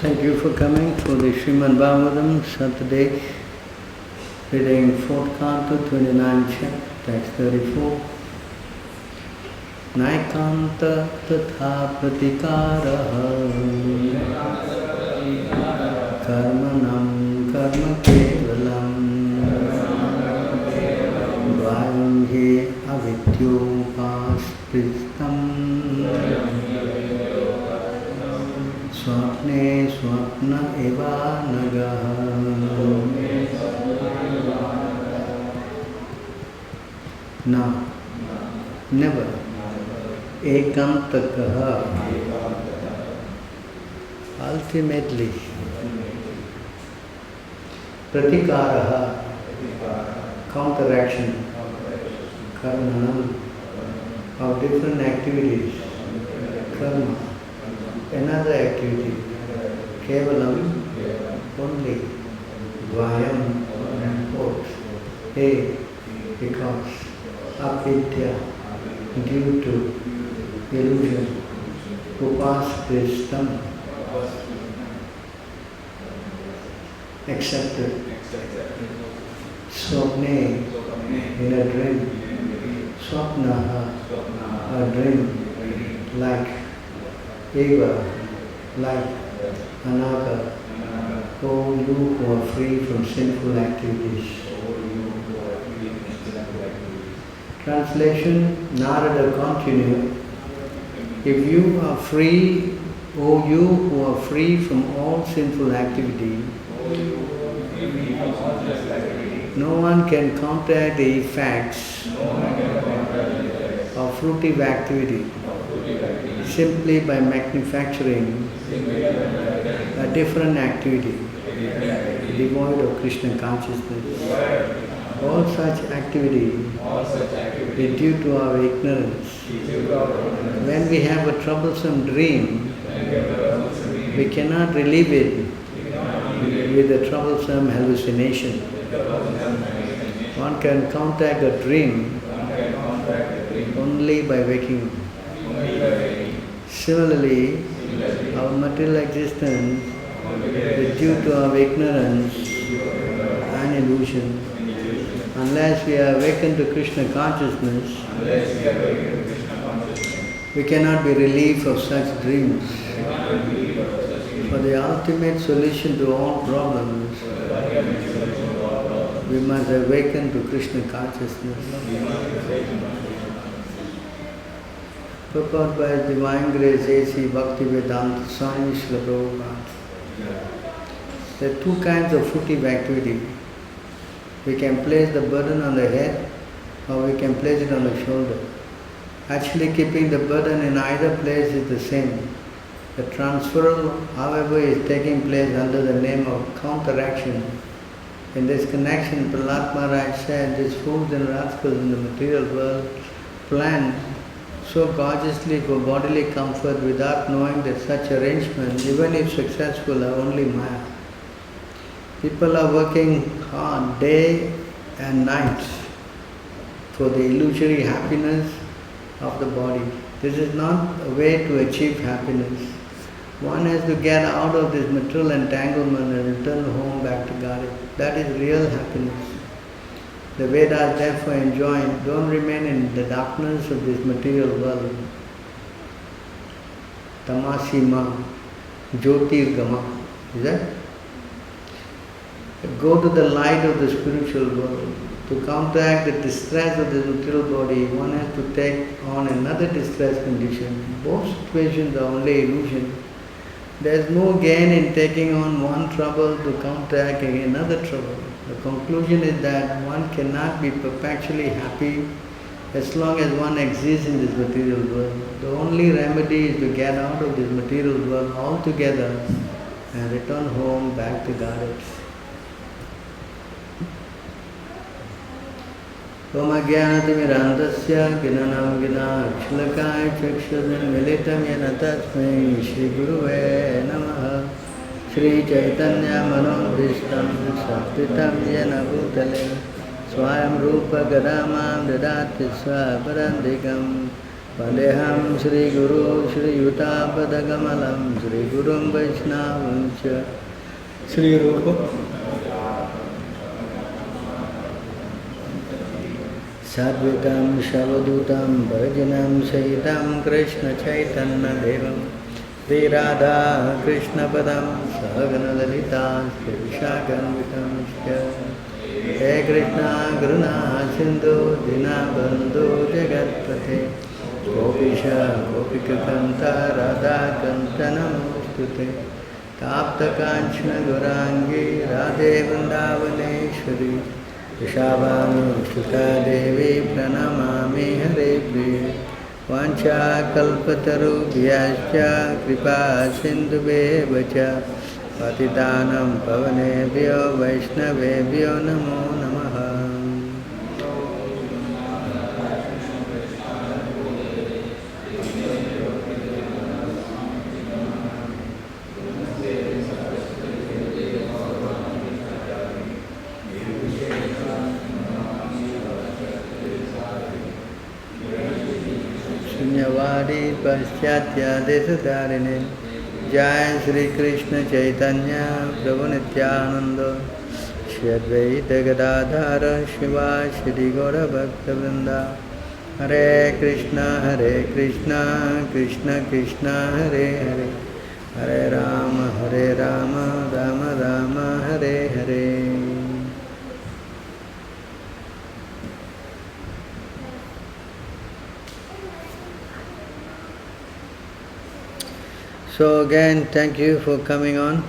Thank you for coming for the Srimad Bhagavatam Saturday, reading 4th Canto, 29th chapter, text 34. Naikanta tatha pratikaraha karmanam karma kevalam dvayam hi avidyopaspistam swapne swapna eva nagaha. Now, never ekantakaha, ultimately pratikaraha, counteraction, karmanam, of different activities, karma, another activity, kevalam, only, dvayam, both, because, avidya, due to illusion, upaskristam, accepted, swapne, in a dream, swapnaha, a dream, like, eva, like, anaga, O you who are free from sinful activities. Translation, Narada continued, if you are free, O you who are free from all sinful activity, no one can counteract the effects of fruitive activity simply by manufacturing a different activity devoid of Kṛṣṇa consciousness. All such activity is due to our ignorance. When we have a troublesome dream, we cannot relieve it with a troublesome hallucination. One can counteract a dream only by waking. Similarly, our material existence is due to our ignorance and illusion. Unless we are awakened to Kṛṣṇa consciousness, we cannot be relieved of such dreams. For the ultimate solution to all problems, we must awaken to Kṛṣṇa consciousness. Purport by His Divine Grace A.C. Bhaktivedanta Swami Srila Prabhupada. There are two kinds of fruitive activity. We can place the burden on the head or we can place it on the shoulder. Actually keeping the burden in either place is the same. The transferal, however, is taking place under the name of counteraction. In this connection, Prahlad Maharaj said, these fools and rascals in the material world plan so gorgeously for bodily comfort without knowing that such arrangements, even if successful, are only maya. People are working hard day and night for the illusory happiness of the body. This is not a way to achieve happiness. One has to get out of this material entanglement and return home back to God. That is real happiness. The Vedas therefore enjoin, don't remain in the darkness of this material world. Tamasima, Jyotirgama. Is that? Go to the light of the spiritual world. To counteract the distress of the material body, one has to take on another distress condition. Both situations are only illusion. There is no gain in taking on one trouble to counteract another trouble. The conclusion is that one cannot be perpetually happy as long as one exists in this material world. The only remedy is to get out of this material world altogether and return home back to Godhead. Omagyanatimirandasya ginanam ginakshilakaya chakshudin militam yena tasmai Shri Guruve Namaha Shri Chaitanya Manobhishtam Saktitam Yena Bhutale Swayam Rupa Gadamam Dadati Swaparandikam Vandeham Shri Guru Shri Yuta Padagamalam Shri Gurum Vaishnavamcha Shri Rupa Sadvitam Shavadutam Bhajanam Sahitam Krishna Chaitanya Devam Sri Radha Krishna Padam Sahagana Lalita Sri Vishakanvitam He Krishna Karuna Sindhu Dinabandhu Jagatpate Gopisha Gopika Kanta Radha Kanta Namostute Tapta Kanchana Gurangi Radhe Vrindavaneshwari Vrishabhanu Shuka Devi Pranamami Hare Priya Vancha Kalpataru Vyascha Kripa Sindhubheva Cha Patitanam Pavanebhyo Vaishnavebhyo Namo Namaha. Sunyavadi Paschatya Desadarine Jai Shri Krishna Chaitanya Prabhu Nityananda Shri Advaita Gadadhara Shiva Shri Gaura Bhakta Vrinda Hare Krishna Krishna Krishna Hare Hare Hare Rama Rama Rama Hare Hare. So again, thank you for coming on.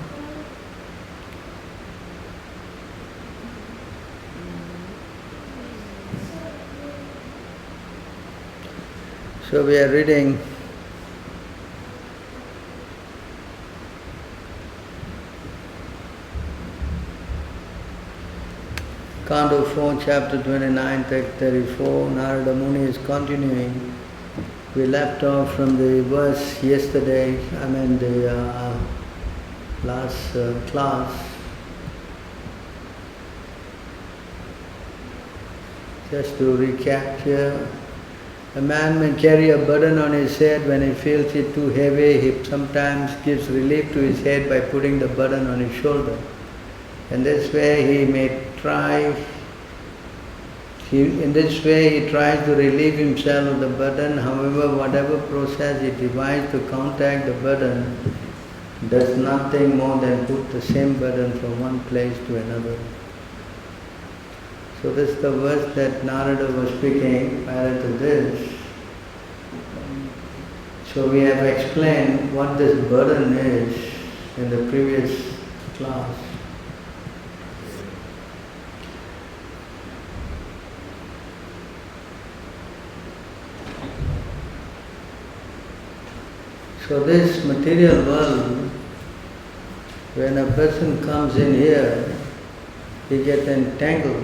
So we are reading Canto 4, Chapter 29, Text 34. Narada Muni is continuing. We left off from the verse yesterday, the last class. Just to recap here, a man may carry a burden on his head. When he feels it too heavy, he sometimes gives relief to his head by putting the burden on his shoulder. And this way he may try in this way he tries to relieve himself of the burden. However, whatever process he devises to counteract the burden does nothing more than put the same burden from one place to another. So this is the verse that Narada was speaking prior to this. So we have explained what this burden is in the previous class. So this material world, when a person comes in here, he gets entangled.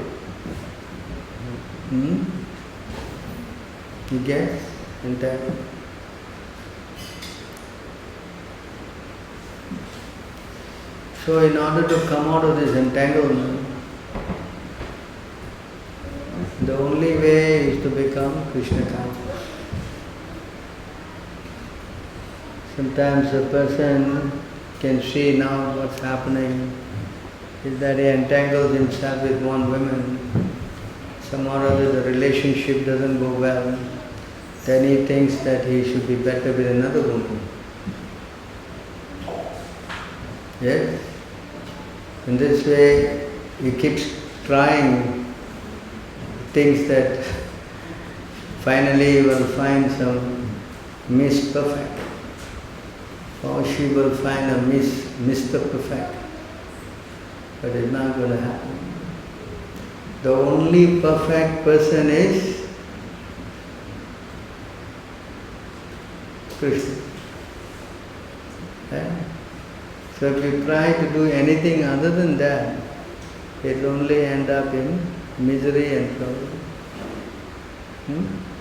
He gets entangled. So in order to come out of this entanglement, the only way is to become Kṛṣṇa conscious. Sometimes a person can see now what's happening is that he entangles himself with one woman. Some or other the relationship doesn't go well. Then he thinks that he should be better with another woman. Yes? In this way he keeps trying things that finally he will find some Miss Perfect. Or she will find a Mr. Perfect. But it's not going to happen. The only perfect person is Krishna. Right? So if you try to do anything other than that, it will only end up in misery and trouble.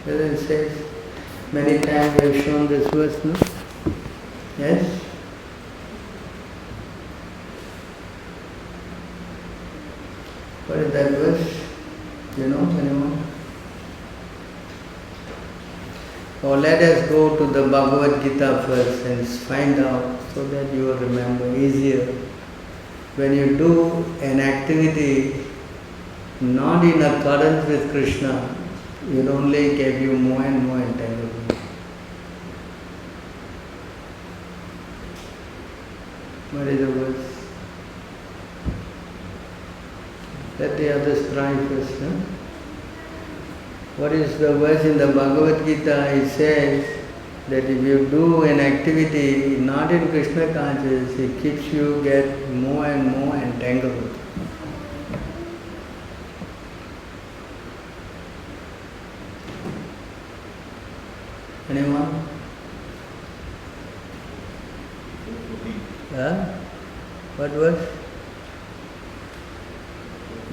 As it says, many times we have shown this verse, no? Yes? What is that verse? You know, anyone? Or let us go to the Bhagavad Gita first and find out so that you will remember easier. When you do an activity not in accordance with Krishna, it only gave you more and more entanglement. What is the verse? Let the others try first. Huh? What is the verse in the Bhagavad Gita? It says that if you do an activity not in Krishna consciousness, it keeps you get more and more entangled. Anyone? Huh? What verse?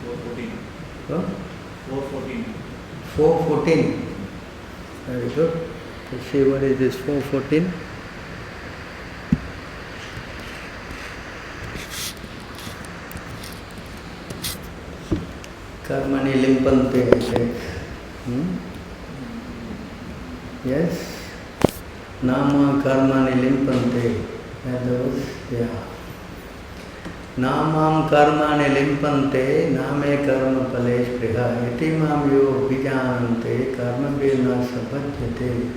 4:14. Huh? 4:14. 4:14. Very good. Let's see what is this 4:14. Karmani limpante, I think. Yes? Nama karmani limpante. That was, yeah. Namam karmani limpante, name karma palesh priha, iti mam yo vijanante, karma birna sabhajyate.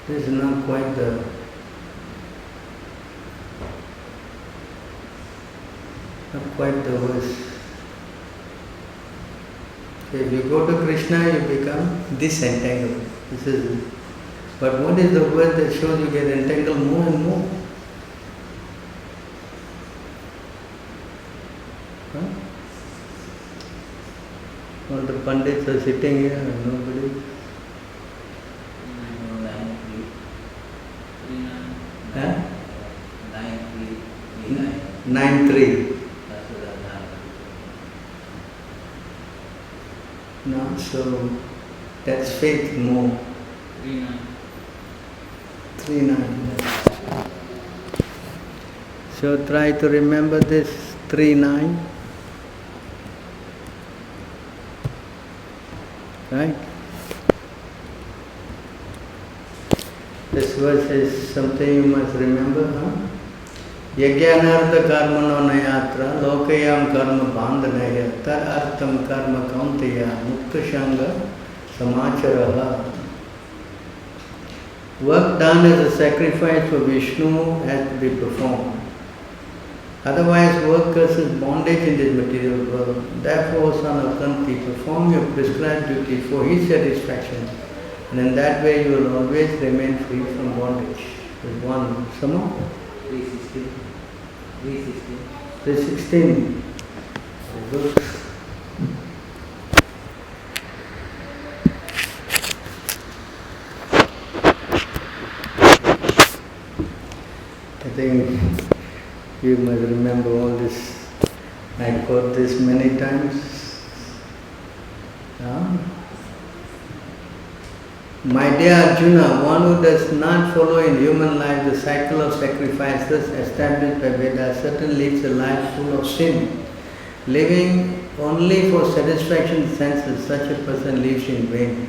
This is not quite the verse. If you go to Krishna, you become disentangled. This is. But what is the word that shows you get entangled more and more? Huh? All the pandits are sitting here and nobody. 9-3. No, so that's faith more. 3-9. So try to remember this 3-9. Right? This verse is something you must remember, huh? Yajnanartha karmano nayatra lokayam karma bandhanaya tar artham karma kaunteya mukta shanga samacharaha. Work done as a sacrifice for Vishnu has to be performed. Otherwise, work causes bondage in this material world. Therefore, son of Kanti, perform your prescribed duty for his satisfaction, and in that way you will always remain free from bondage. With one, some more? 316. 316. Very good. I think you must remember all this. I quote this many times. My dear Arjuna, one who does not follow in human life the cycle of sacrifices established by Vedas certainly leads a life full of sin. Living only for satisfaction of senses, such a person lives in vain.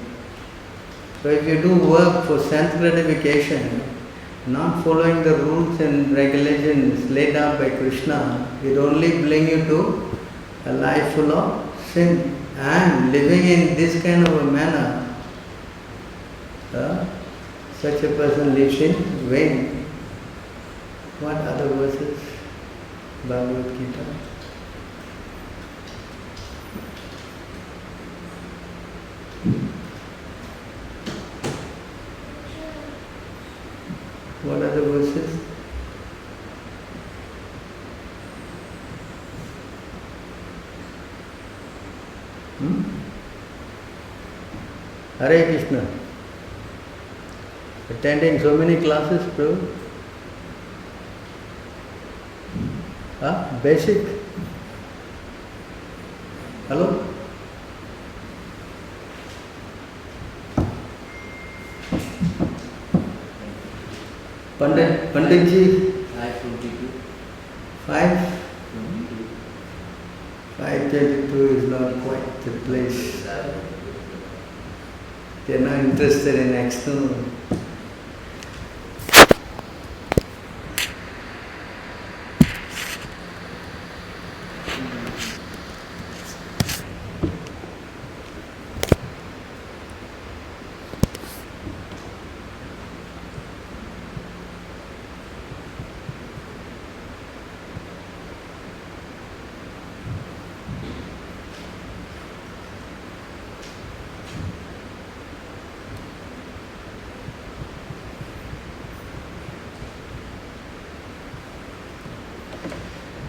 So if you do work for sense gratification, not following the rules and regulations laid out by Krishna, it only brings you to a life full of sin. And living in this kind of a manner, such a person lives in vain. What other verses? Bhagavad Gita. What other verses? Hare Krishna. Attending so many classes, bro. Basic. Hello? Panditji? 522. 5? 5 2022 is not quite the place. They are not interested in external.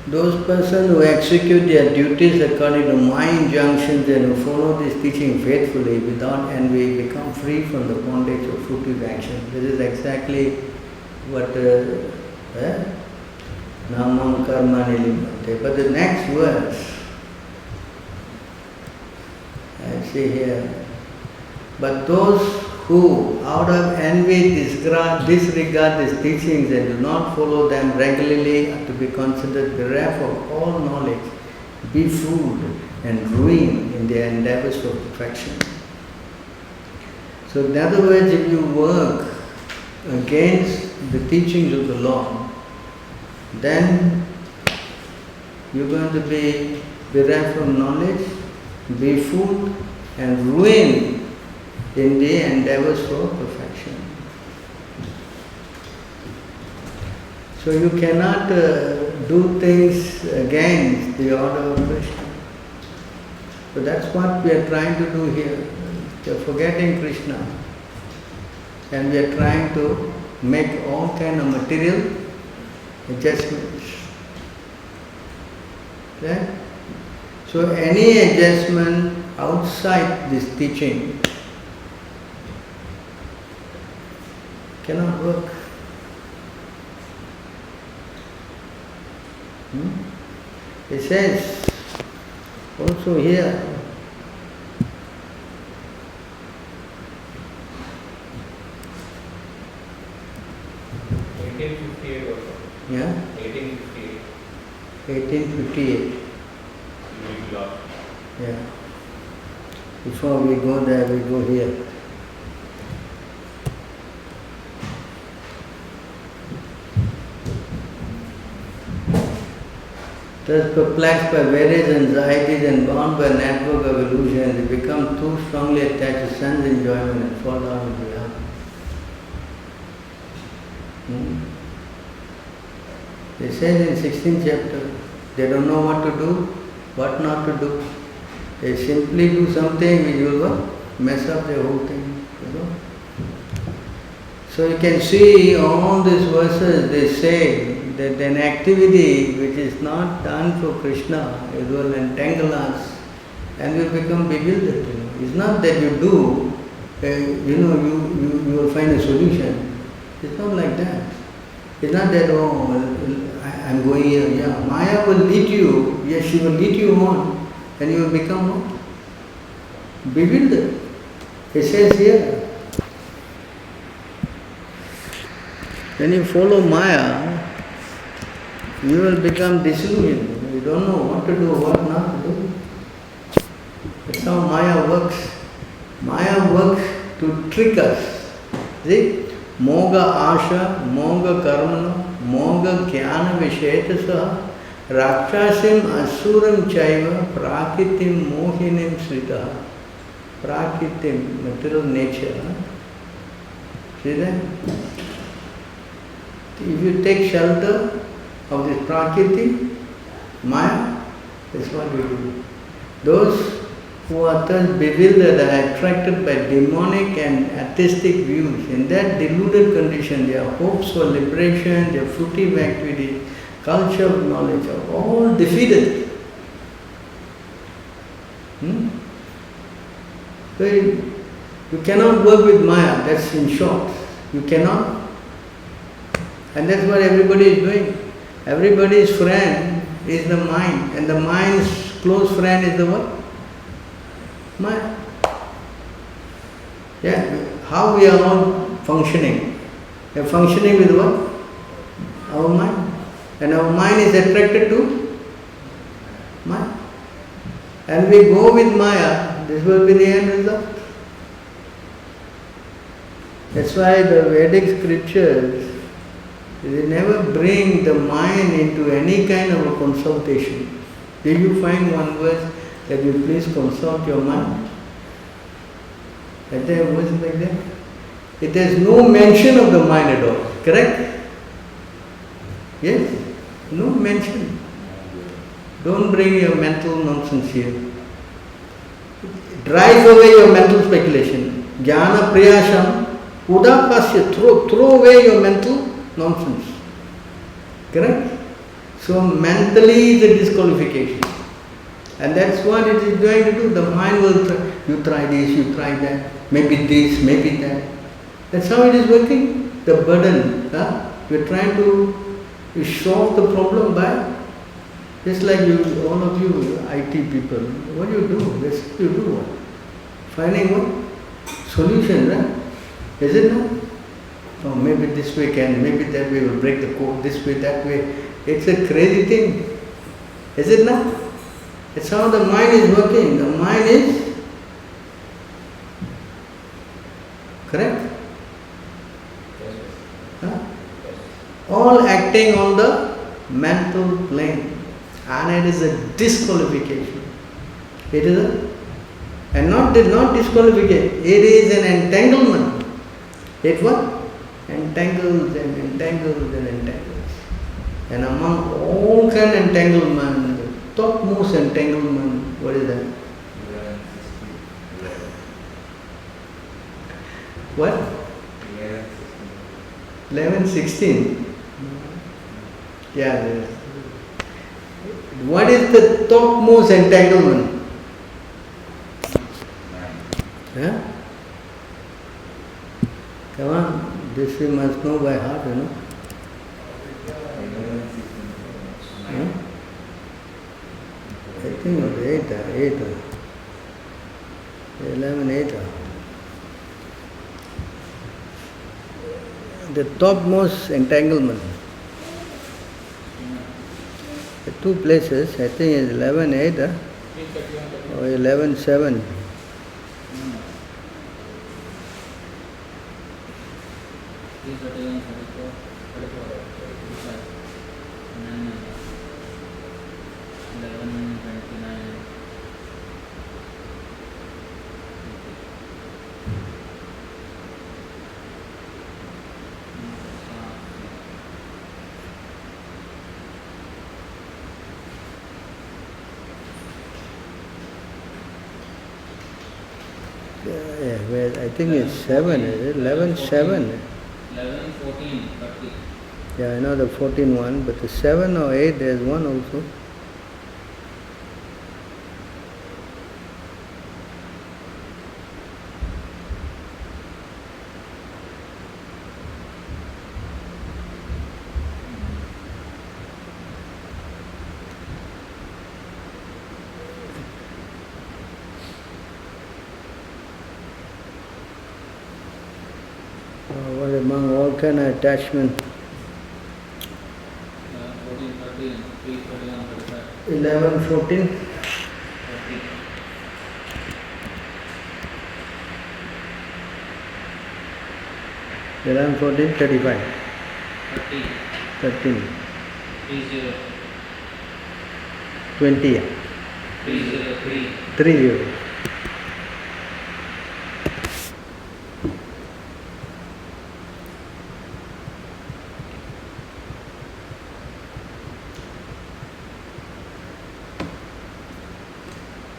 Those persons who execute their duties according to my injunctions and who follow this teaching faithfully without envy become free from the bondage of fruitive action. This is exactly what Namam Karma Nilibhante. But the next verse, I see here, but those who out of envy disregard these teachings and do not follow them regularly are to be considered bereft of all knowledge, befooled and ruined in their endeavors for perfection. So in other words, if you work against the teachings of the Lord, then you're going to be bereft from knowledge, befooled and ruined in the endeavors for perfection. So you cannot do things against the order of Krishna. So that's what we are trying to do here. We are forgetting Krishna and we are trying to make all kind of material adjustments. Right? So any adjustment outside this teaching cannot work. It says also here, yeah? 1858. Yeah. Before we go there, we go here. Thus perplexed by various anxieties and bound by a network of illusions, they become too strongly attached to sense enjoyment and fall down into the earth. They said in 16th chapter, they don't know what to do, what not to do. They simply do something which will mess up the whole thing. You know? So you can see all these verses, they say that an activity which is not done for Krishna, it will entangle us and we will become bewildered. You know. It's not that you do, you will find a solution. It's not like that. It's not that, I'm going here. Yeah, Maya will lead you. Yes, she will lead you on and you will become bewildered. It says here, when you follow Maya, you will become disillusioned. You don't know what to do, what not to do. That's how Maya works. Maya works to trick us. See? Moga asha, moga karmana, moga jnana vishetasa, rakshasim asuram chaiva, prakitim mohinim srita. Prakitim, material nature. See that? If you take shelter of this prakriti, Maya, that's what we do. Those who are thus bewildered are attracted by demonic and atheistic views. In that deluded condition, their hopes for liberation, their fruitive activity, culture of knowledge are all defeated. So you cannot work with Maya, that's in short. You cannot. And that's what everybody is doing. Everybody's friend is the mind, and the mind's close friend is the what? Mind. Yeah, how we are all functioning? We are functioning with what? Our mind. And our mind is attracted to mind. and we go with Maya, this will be the end result. That's why the Vedic scriptures, they never bring the mind into any kind of a consultation. Did you find one verse that you please consult your mind? Is there a verse like that? It has no mention of the mind at all, correct? Yes, no mention. Don't bring your mental nonsense here. Drive away your mental speculation. Jnana priyasham udapasya, throw away your mental nonsense. Correct? So mentally is a disqualification. And that's what it is going to do. The mind will try, you try this, you try that, maybe this, maybe that. That's how it is working. The burden. We're trying to solve the problem by, just like you, all of you IT people, what do you do? You do what? Finding what? Solution, right? Is it not? Oh, maybe this way can, maybe that way will break the code, this way, that way. It's a crazy thing. Is it not? It's how the mind is working. The mind is correct? All acting on the mental plane. And it is a disqualification. It is a, and not disqualification, it is an entanglement. It what? Entangles and entangles and entangles. And among all kind of entanglement, the topmost entanglement, what is that? What? 11, 16. Yeah. What is the topmost entanglement? Huh? Come on, this we must know by heart, you know. Huh? I think it was 8. 11, 8. The topmost entanglement. The two places, I think is 11.8 or 11.7. I think it's 7, is it? 11.7. 11, 14, 30. Yeah, I know the 14 one, but the 7 or 8, there's one also. What among all kind of attachment? 14, 30, 3, 31, 35. 11, 14. 30. 11, 14, 35. 30. 13. 30. 20. 303. 30.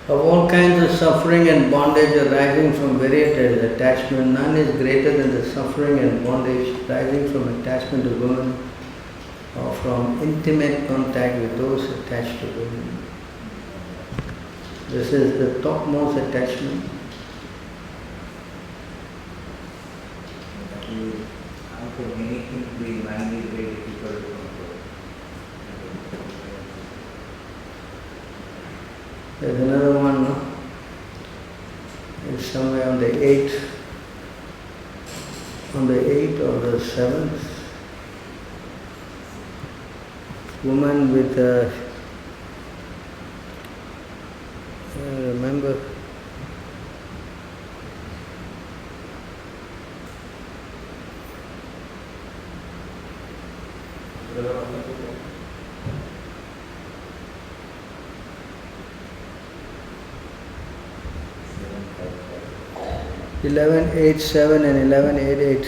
Of all kinds of suffering and bondage arising from various attachment, none is greater than the suffering and bondage arising from attachment to women or from intimate contact with those attached to women. This is the topmost attachment. How to many things the mind is very difficult to control. There's another one, no? It's somewhere on the 8th, or the 7th. Woman with remember. Eleven eight seven and 1188.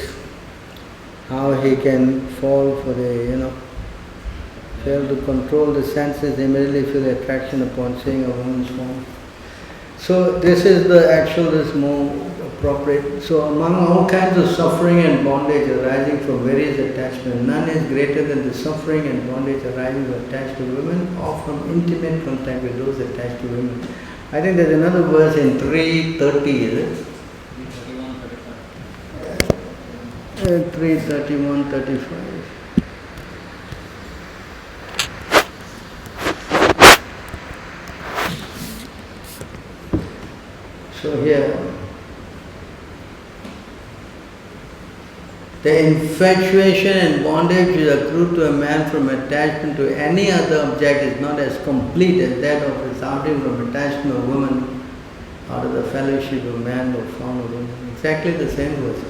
How he can fall for the, fail to control the senses, immediately feel the attraction upon seeing a woman's form. So this is more appropriate. So among all kinds of suffering and bondage arising from various attachments, none is greater than the suffering and bondage arising from attached to women or from intimate contact with those attached to women. I think there's another verse in 3:30, is it? 3:31, 35. So here, the infatuation and bondage which accrue to a man from attachment to any other object is not as complete as that of resulting from attachment to a woman out of the fellowship of man or found a woman. Exactly the same verse.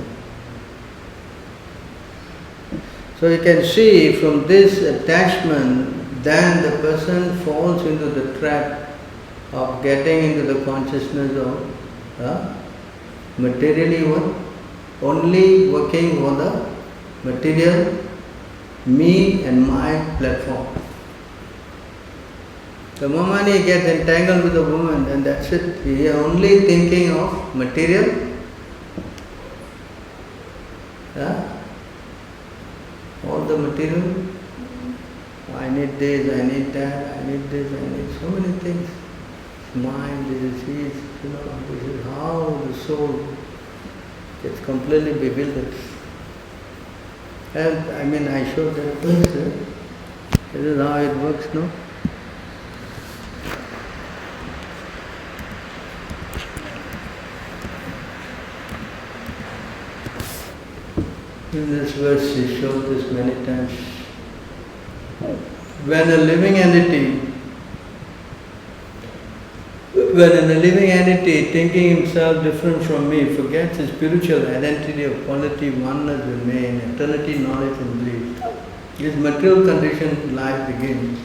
So you can see from this attachment, then the person falls into the trap of getting into the consciousness of materially what? Only working for the material, me and my platform. The moment he gets entangled with a woman, then that's it. He is only thinking of material. All the material. I need this, I need that, I need this, I need so many things. Mind, this is his, this is how the soul gets completely bewildered. And I showed that first. This is how it works, no? In this verse, he showed this many times. When a living entity thinking himself different from me, forgets his spiritual identity of quality, oneness with me, in eternity, knowledge and belief, his material condition life begins.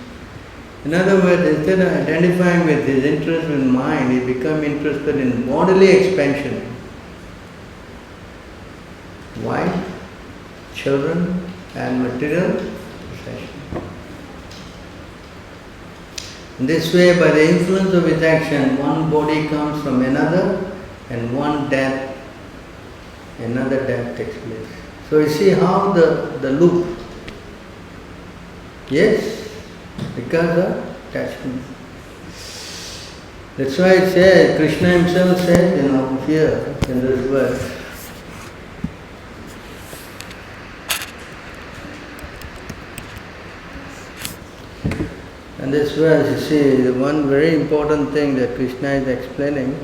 In other words, instead of identifying with his interest with mind, he becomes interested in bodily expansion. Why? Children and material possession. In this way, by the influence of his action, one body comes from another and another death takes place. So you see how the loop. Yes, because of attachment. That's why it says, Kṛṣṇa himself says, here in this verse, and this verse, you see, the one very important thing that Kṛṣṇa is explaining.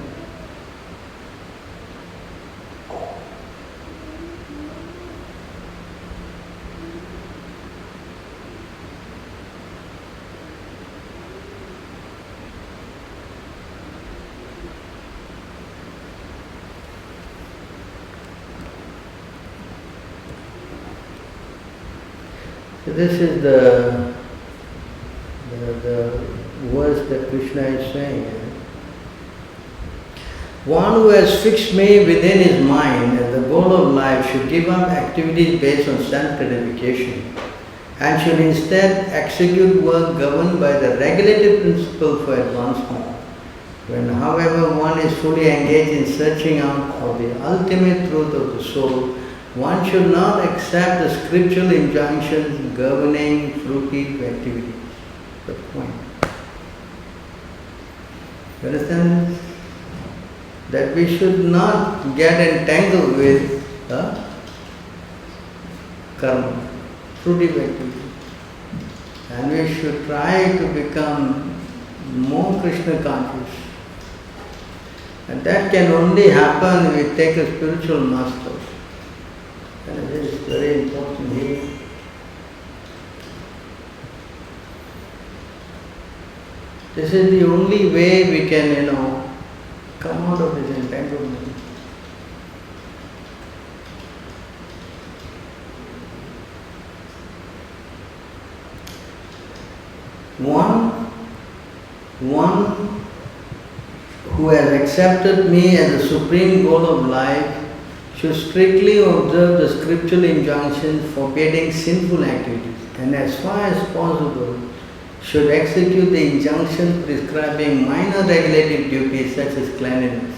So this is the verse that Kṛṣṇa is saying. One who has fixed me within his mind as the goal of life should give up activities based on self-gratification and should instead execute work governed by the regulated principle for advancement. When, however, one is fully engaged in searching out for the ultimate truth of the soul, one should not accept the scriptural injunctions governing fruitive activities. The point. You understand? That we should not get entangled with karma, fruitive activity. And we should try to become more Kṛṣṇa conscious. And that can only happen if we take a spiritual master. And it is very important here. This is the only way we can, come out of this entanglement. One who has accepted me as the supreme goal of life should strictly observe the scriptural injunctions forbidding sinful activities, and as far as possible should execute the injunctions prescribing minor regulative duties such as cleanliness.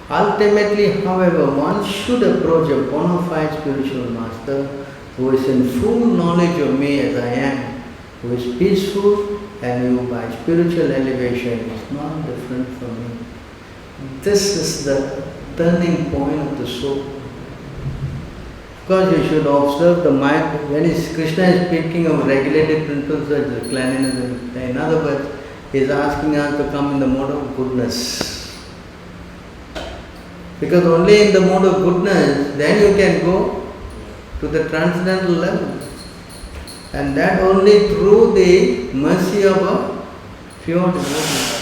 Ultimately, however, one should approach a bona fide spiritual master who is in full knowledge of me as I am, who is peaceful and who by spiritual elevation is not different from me. This is the turning point of the soul. Of course, you should observe the mind. When Krishna is speaking of regulative principles such as cleanliness, in other words, he is asking us to come in the mode of goodness. Because only in the mode of goodness, then you can go to the transcendental level. And that only through the mercy of a pure devotee.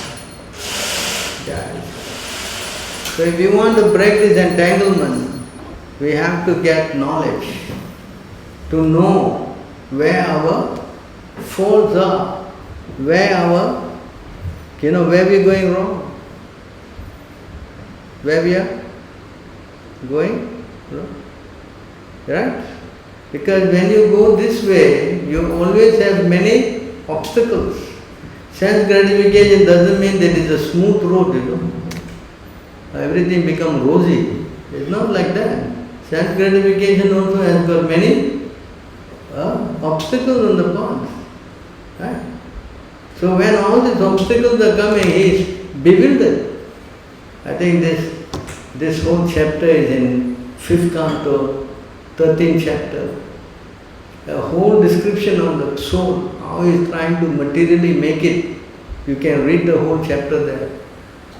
So if you want to break this entanglement, we have to get knowledge, to know where our faults are, where we're going wrong, where we are going wrong, right? Because when you go this way, you always have many obstacles. Sense gratification doesn't mean that it's a smooth road, Everything becomes rosy. It's not like that. Sense gratification also has got many obstacles on the path. Right? So when all these obstacles are coming, he is bewildered. I think this whole chapter is in 5th canto, 13th chapter. A whole description of the soul, how he is trying to materially make it. You can read the whole chapter there.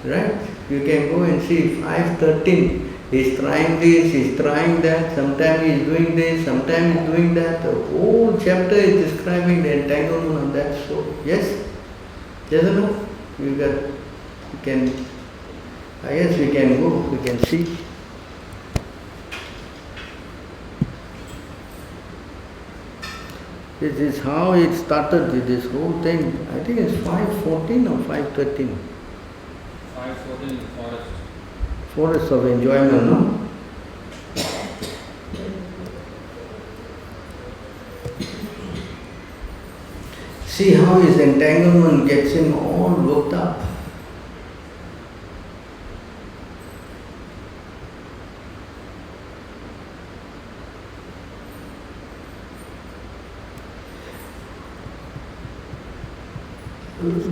Right? You can go and see 5:13. He is trying this, he is trying that, sometimes he is doing this, sometimes he is doing that. The whole chapter is describing the entanglement of that soul. Yes? Yes or no? I guess we can go, we can see. This is how it started with this whole thing. I think it's 5:14 or 5:13. 5:14 is forest. Forest of enjoyment, no? See how his entanglement gets him all worked up.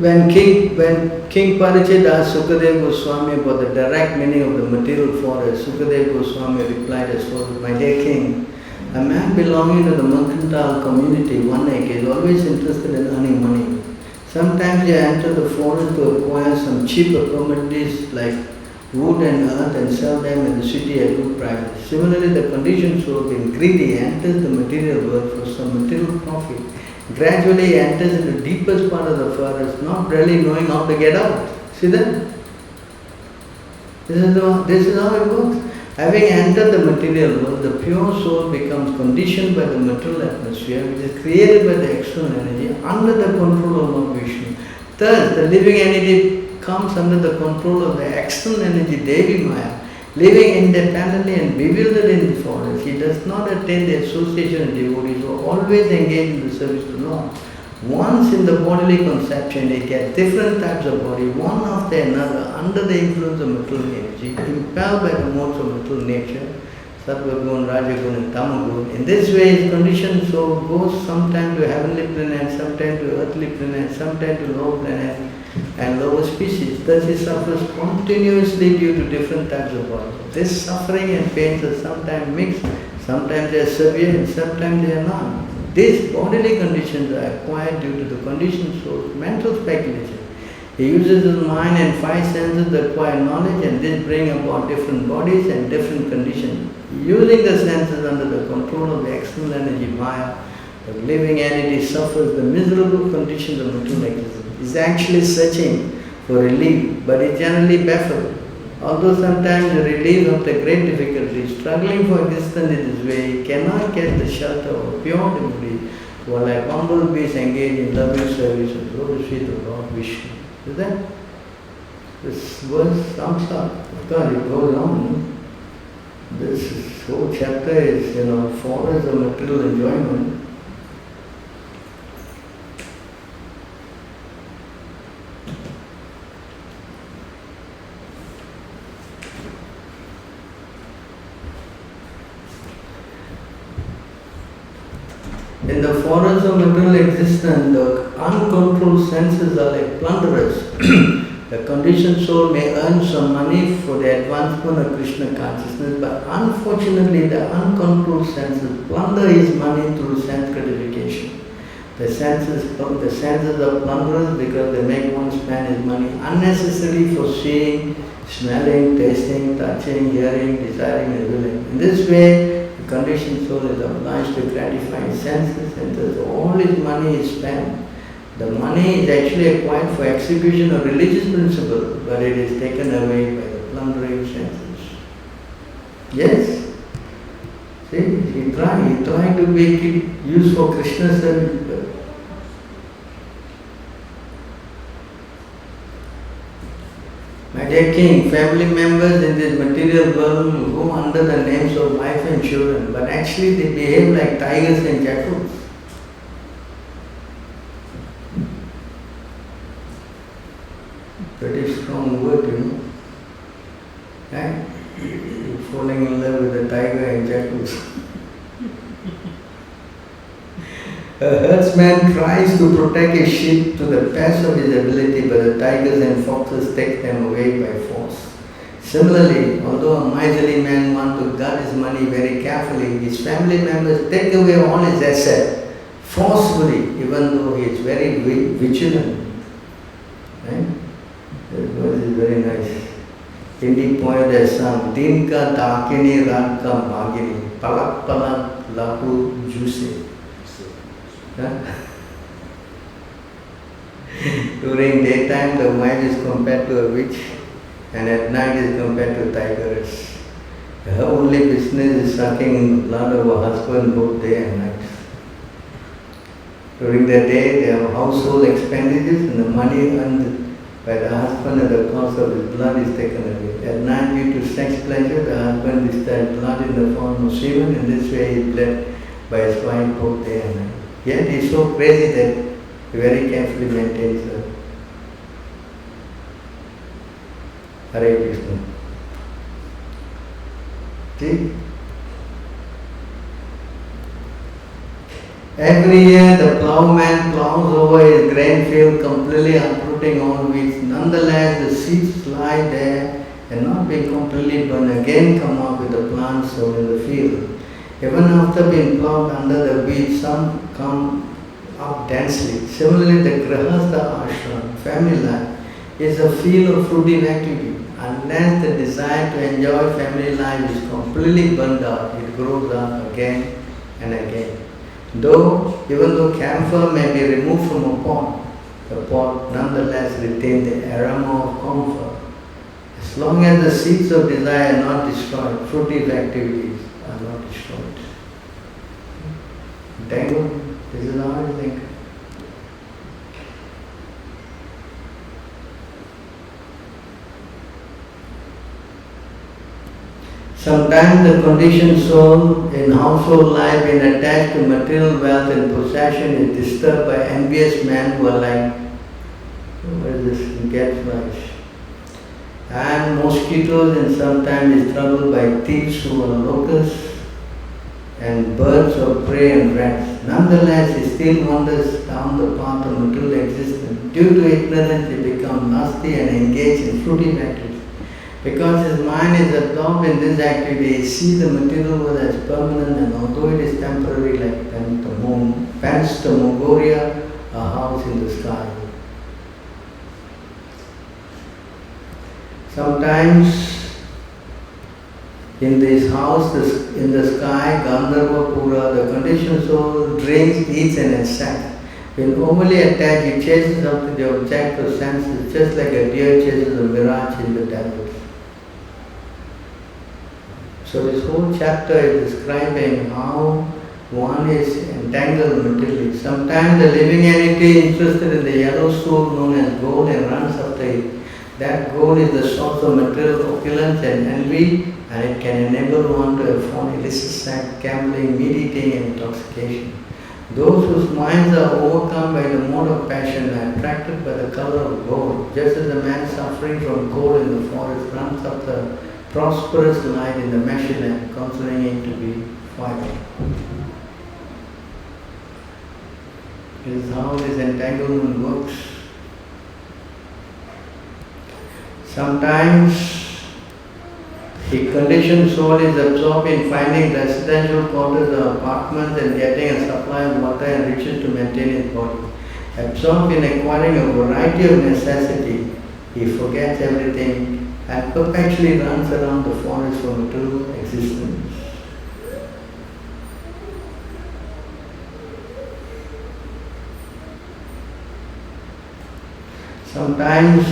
When King Parikshit asked Sukadeva Goswami about the direct meaning of the material forest, Sukadeva Goswami replied as follows: My dear king, a man belonging to the mercantile community, one egg, is always interested in earning money. Sometimes they enter the forest to acquire some cheap commodities like wood and earth and sell them in the city at good prices. Similarly, the conditioned soul, being greedy, enters the material world for some material profit. Gradually he enters in the deepest part of the forest, not really knowing how to get out. See that? This is how it works. Having entered the material world, the pure soul becomes conditioned by the material atmosphere, which is created by the external energy, under the control of Lord Vishnu. Thus, the living entity comes under the control of the external energy, Devi Maya. Living independently and bewildered in the forest, he does not attain the association of devotees who always engage in the service to the Lord. Once in the bodily conception, he gets different types of body, one after another, under the influence of material energy, impelled by the modes of material nature, Sattva Gun, Raja Gun and Tama Gun. In this way, his conditioned soul goes sometimes to heavenly planet, sometimes to earthly planet, sometimes to lower planet and lower species. Thus he suffers continuously due to different types of bodies. This suffering and pains are sometimes mixed, sometimes they are severe and sometimes they are not. These bodily conditions are acquired due to the conditioned soul's mental speculation. He uses his mind and 5 senses to acquire knowledge, and this brings about different bodies and different conditions. Using the senses under the control of the external energy Maya, the living entity suffers the miserable conditions of material existence. He is actually searching for relief, but is generally baffled. Although sometimes the relief of the great difficulty, struggling for existence in this way, he cannot get the shelter of pure devotee who are like bumblebees engaged in loving service of Lord Sri the Lord Vishnu. Is that? This verse sums up. Of course, it goes on. This whole chapter is, forest of material enjoyment. In the forest of material existence, the uncontrolled senses are like plunderers. The conditioned soul may earn some money for the advancement of Kṛṣṇa consciousness, but unfortunately the uncontrolled senses plunder his money through sense gratification. The senses are plunderers because they make one spend his money unnecessarily for seeing, smelling, tasting, touching, hearing, desiring and willing. In this way, the conditioned soul is obliged to gratify his senses, and thus all his money is spent. The money is actually acquired for execution of religious principle, but it is taken away by the plundering senses. Yes. See, he tried to make it used for Krishna's service. My dear king, family members in this material world go under the names of wife and children, but actually they behave like tigers and jackals. Pretty strong word, Right? You're falling in love with the tiger and jackals. A herdsman tries to protect his sheep to the best of his ability, but the tigers and foxes take them away by force. Similarly, although a miserly man wants to guard his money very carefully, his family members take away all his assets forcefully, even though he is very vigilant. Right? This verse is very nice. Hindi poet has sung, Din ka dakini rat ka bhagini, palak palak lahu juice. During daytime, the wife is compared to a witch, and at night is compared to tigers. Her only business is sucking the blood of her husband both day and night. During the day, they have household expenditures, and the money earned by the husband at the cost of his blood is taken away. At night, due to sex pleasure, the husband discharged blood in the form of semen. In this way, he is bled by his wife both day and night. Yet he is so crazy that he very carefully maintains her. Hare Krishna. See? Every year the plowman plows over his grain field, completely uprooting all weeds. Nonetheless, the seeds lie there and not being completely burned, again come up with the plants sown in the field. Even after being plowed under the weeds, some come up densely. Similarly, the Grihastha ashram, family life, is a field of fruitive activity. Unless the desire to enjoy family life is completely burned out, it grows up again and again. Even though camphor may be removed from a pot, the pot nonetheless retains the aroma of comfort. As long as the seeds of desire are not destroyed, fruitive activities are not destroyed. Tango, this is how I think. Sometimes the conditioned soul in household life, being attached to material wealth and possession, is disturbed by envious men who are like, what is this, gadflies, and mosquitoes, and sometimes is troubled by thieves who are locusts and birds of prey and rats. Nonetheless, he still wanders down the path of material existence. Due to ignorance, he becomes lusty and engaged in fruitive activities. Because his mind is absorbed in this activity, he sees the material world as permanent, and although it is temporary, like Phantasmagoria, a house in the sky. Sometimes in this house, in the sky, Gandharva Pura, the conditioned soul drinks, eats and has sex. When overly attached, he chases after the object of senses, just like a deer chases a mirage in the desert. So this whole chapter is describing how one is entangled materially. Sometimes the living entity interested in the yellow soul known as gold and runs after it. That gold is the source of material opulence and envy, and it can enable one to have fun, illicit sex, gambling, meat eating, and intoxication. Those whose minds are overcome by the mode of passion are attracted by the color of gold, just as a man suffering from cold in the forest runs after prosperous light in the mesh lamp, considering it to be fire. This is how this entanglement works. Sometimes the conditioned soul is absorbed in finding residential quarters or apartments and getting a supply of water and riches to maintain his body. Absorbed in acquiring a variety of necessity, he forgets everything and perpetually runs around the forest for material existence. Sometimes,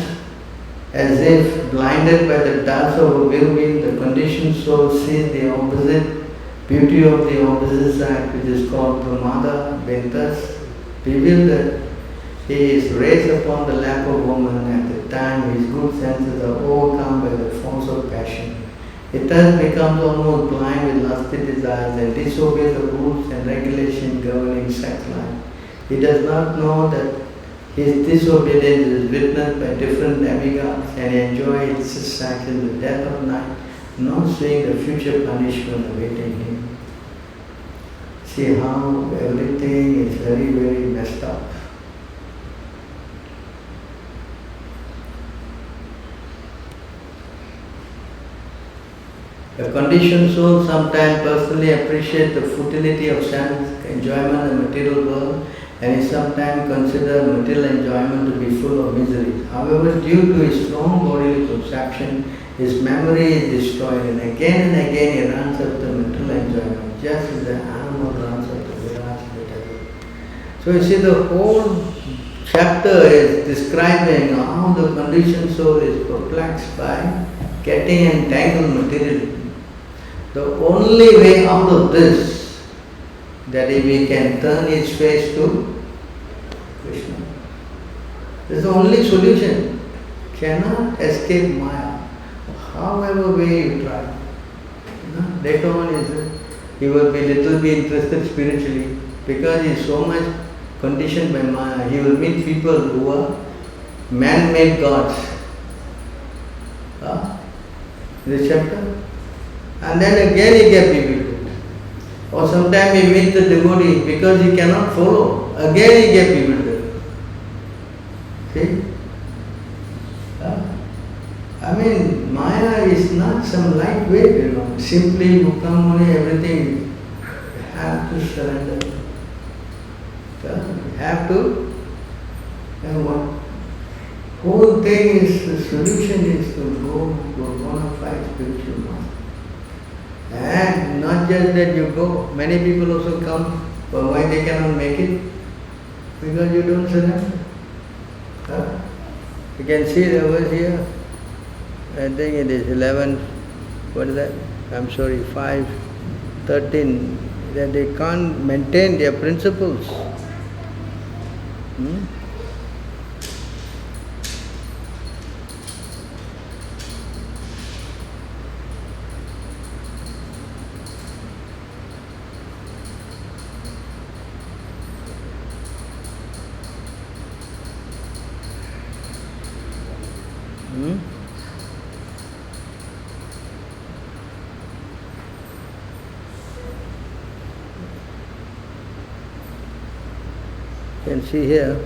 as if blinded by the dāsa of whirlwind, the conditioned soul sees the opposite beauty of the opposite side, which is called pramāda, being thus bewildered. He is raised upon the lap of woman at the time his good senses are overcome by the force of passion. It thus becomes almost blind with lusty desires and disobeys the rules and regulations governing sex life. He does not know that his disobedience is witnessed by different demigods and enjoys its sex in the dead of night, not seeing the future punishment awaiting him. See how everything is very, very messed up. The conditioned soul sometimes personally appreciates the futility of sense enjoyment in the material world, and he sometimes considers material enjoyment to be full of misery. However, due to his strong bodily conception, his memory is destroyed, and again he runs after material enjoyment, just as the animal runs after Viraj. So you see, the whole chapter is describing how the conditioned soul is perplexed by getting entangled materially. The only way out of this, that if we can turn his face to Krishna. This is the only solution. Cannot escape Maya, however way you try. Later on he will be little bit interested spiritually because he is so much conditioned by Maya. He will meet people who are man-made gods. This chapter. And then again he gets bewildered. Or sometimes he meets the devotee because he cannot follow. Again he gets bewildered. See? I mean, Maya is not some lightweight, Simply you come only everything, you have to surrender. You have to. And what whole thing is, the solution is to go to a bona fide spiritual master. And not just that you go, many people also come, but why they cannot make it? Because you don't surrender. You can see over here, I think it is 11, what is that? I'm sorry, 5:13, that they can't maintain their principles. You can see here.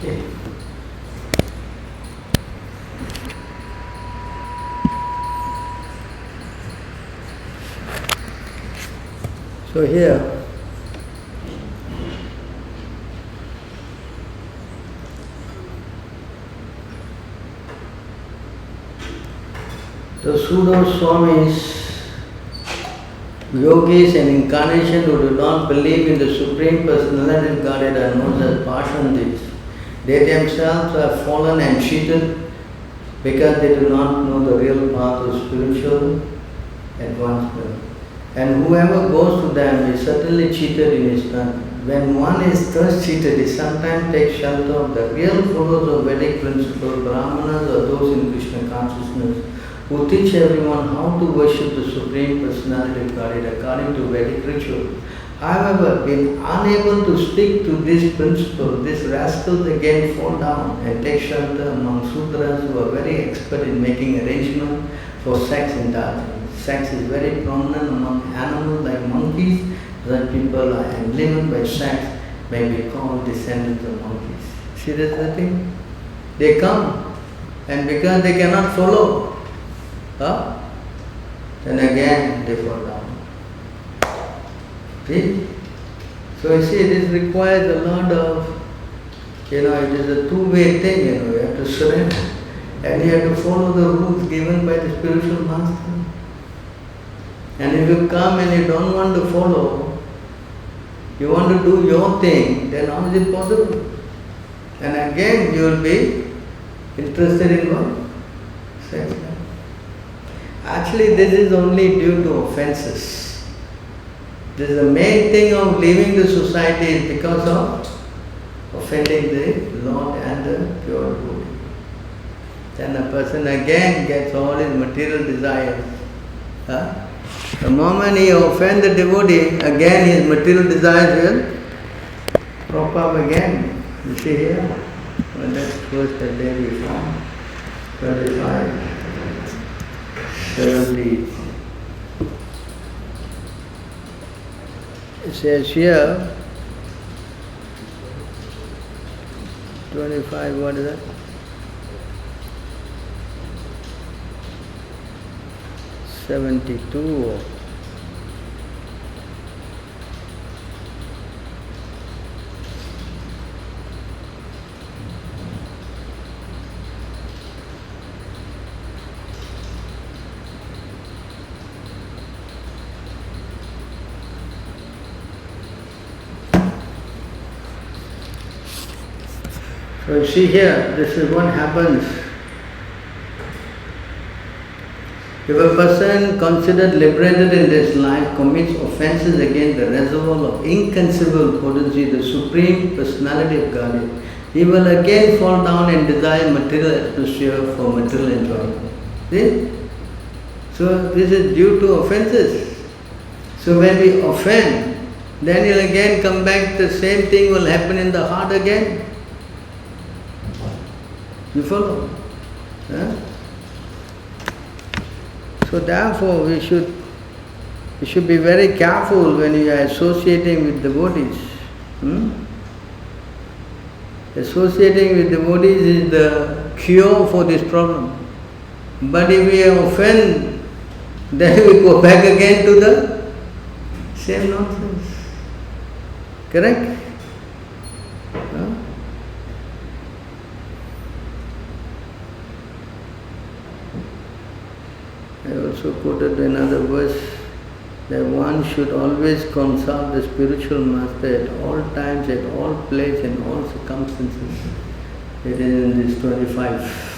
So here, the pseudo Swamis, yogis and incarnation who do not believe in the Supreme Personality of Godhead are known as Pashandis. They themselves are fallen and cheated because they do not know the real path of spiritual advancement. And whoever goes to them is certainly cheated in his turn. When one is thus cheated, he sometimes takes shelter of the real followers of Vedic principle, Brahmanas or those in Kṛṣṇa Consciousness, who teach everyone how to worship the Supreme Personality of Godhead according to Vedic ritual. However, being unable to stick to this principle, these rascals again fall down and take shelter among Sudras who are very expert in making arrangements for sex indulgence. Sex is very prominent among animals like monkeys, that people are enlivened by sex may be called descendants of monkeys. See that thing? They come, and because they cannot follow, then again they fall down. See? So you see, this requires a lot of, it is a two-way thing, you have to surrender. And you have to follow the rules given by the spiritual master. And if you come and you don't want to follow, you want to do your thing, then how is it possible? And again you will be interested in what? Sex. Actually, this is only due to offenses. This is the main thing of leaving the society is because of offending the Lord and the pure devotee. Then a person again gets all his material desires. The moment he offends the devotee, again his material desires will crop up again. You see here? Well, that's first the day before. 35. 70. It says here, 25, what is that? $72. So you see here, this is what happens. If a person considered liberated in this life commits offences against the reservoir of inconceivable potency, the Supreme Personality of Godhead, he will again fall down and desire material atmosphere for material enjoyment. See? So this is due to offences. So when we offend, then he'll again come back, the same thing will happen in the heart again. You follow? So therefore we should be very careful when we are associating with devotees. Associating with devotees is the cure for this problem. But if we offend, then we go back again to the same nonsense. Correct? I also quoted another verse that one should always consult the spiritual master at all times, at all places, in all circumstances. It is in this 25.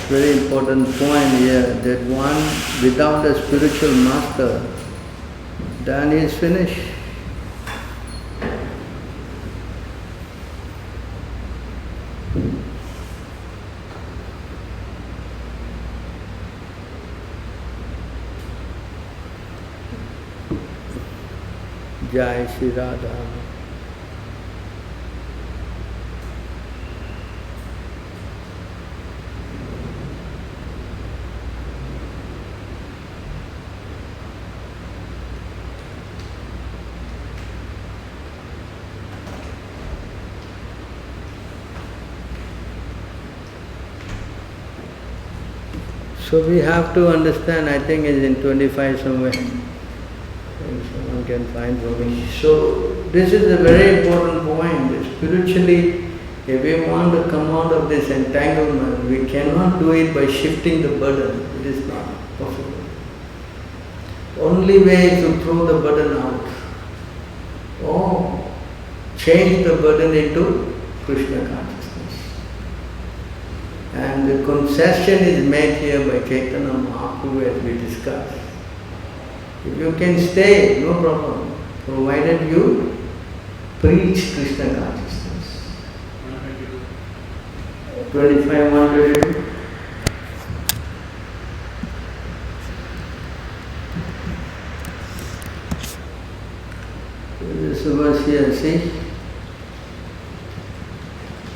Very important point here, that one without a spiritual master, then he is finished. Jai Shri Radha. So we have to understand, I think it's in 25 somewhere. If someone can find for me. So this is a very important point. Spiritually, if we want to come out of this entanglement, we cannot do it by shifting the burden. It is not possible. Only way is to throw the burden out. Or change the burden into Kṛṣṇa consciousness. And the concession is made here by Chaitanya Mahaprabhu as we discussed. If you can stay, no problem, provided you preach Kṛṣṇa consciousness. 25, 122. This verse here, see?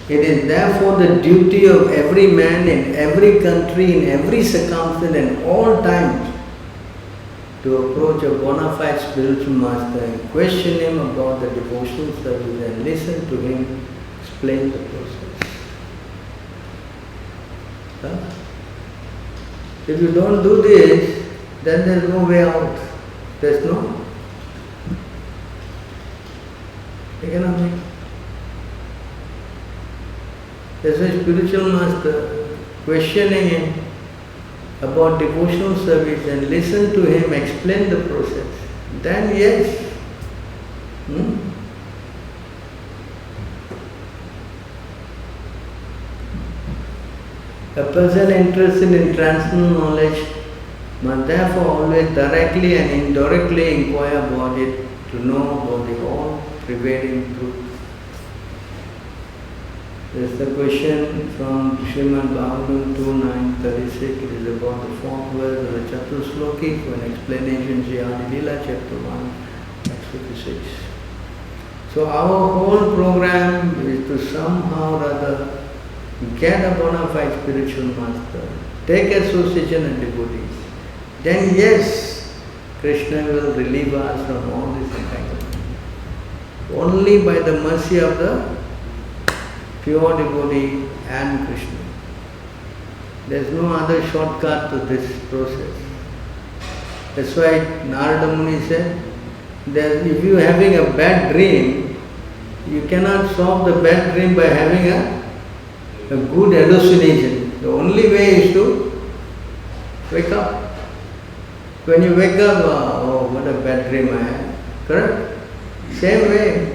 It is therefore the duty of every man in every country, in every circumstance, and all times to approach a bona fide spiritual master and question him about the devotional service and listen to him explain the process. Huh? If you don't do this, then there is no way out. There is no. You cannot make. There's a spiritual master questioning him about devotional service and listen to him explain the process. Then yes. A person interested in transcendental knowledge must therefore always directly and indirectly inquire about it to know about the all-prevailing truth. There is a question from Srimad Bhagavatam 2.9.36. It is about the fourth verse of the Chatusloki for an explanation, Sri Adi Leela, chapter 1, text 56. So our whole program is to somehow or other get a bona fide spiritual master, take association and devotees. Then yes, Krishna will relieve us from all this entanglement. Only by the mercy of the pure devotee and Krishna. There is no other shortcut to this process. That's why Narada Muni said that if you are having a bad dream, you cannot solve the bad dream by having a good hallucination. The only way is to wake up. When you wake up, oh, what a bad dream I had. Correct? Same way,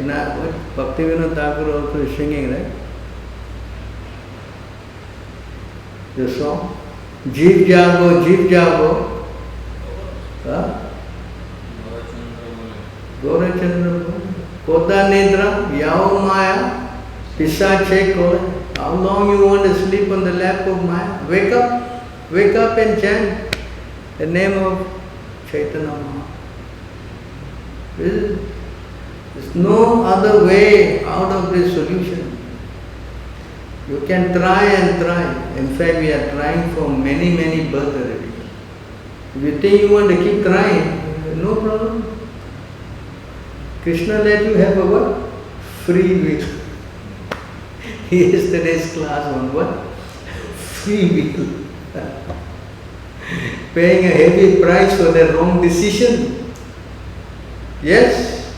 Bhaktivinoda Thakur also is singing, right? The song, Jeev Jago, Gaurachandra Bole, Koda Nidra, Yao Maya, Pisache Kole. How long you want to sleep on the lap of Maya? Wake up and chant the name of Chaitanya Mahaprabhu. There's no other way out of this solution. You can try and try. In fact, we are trying for many, many births already. If you think you want to keep trying, no problem. Krishna let you have a what? Free will. Yesterday's class on what? Free will. Paying a heavy price for the wrong decision. Yes.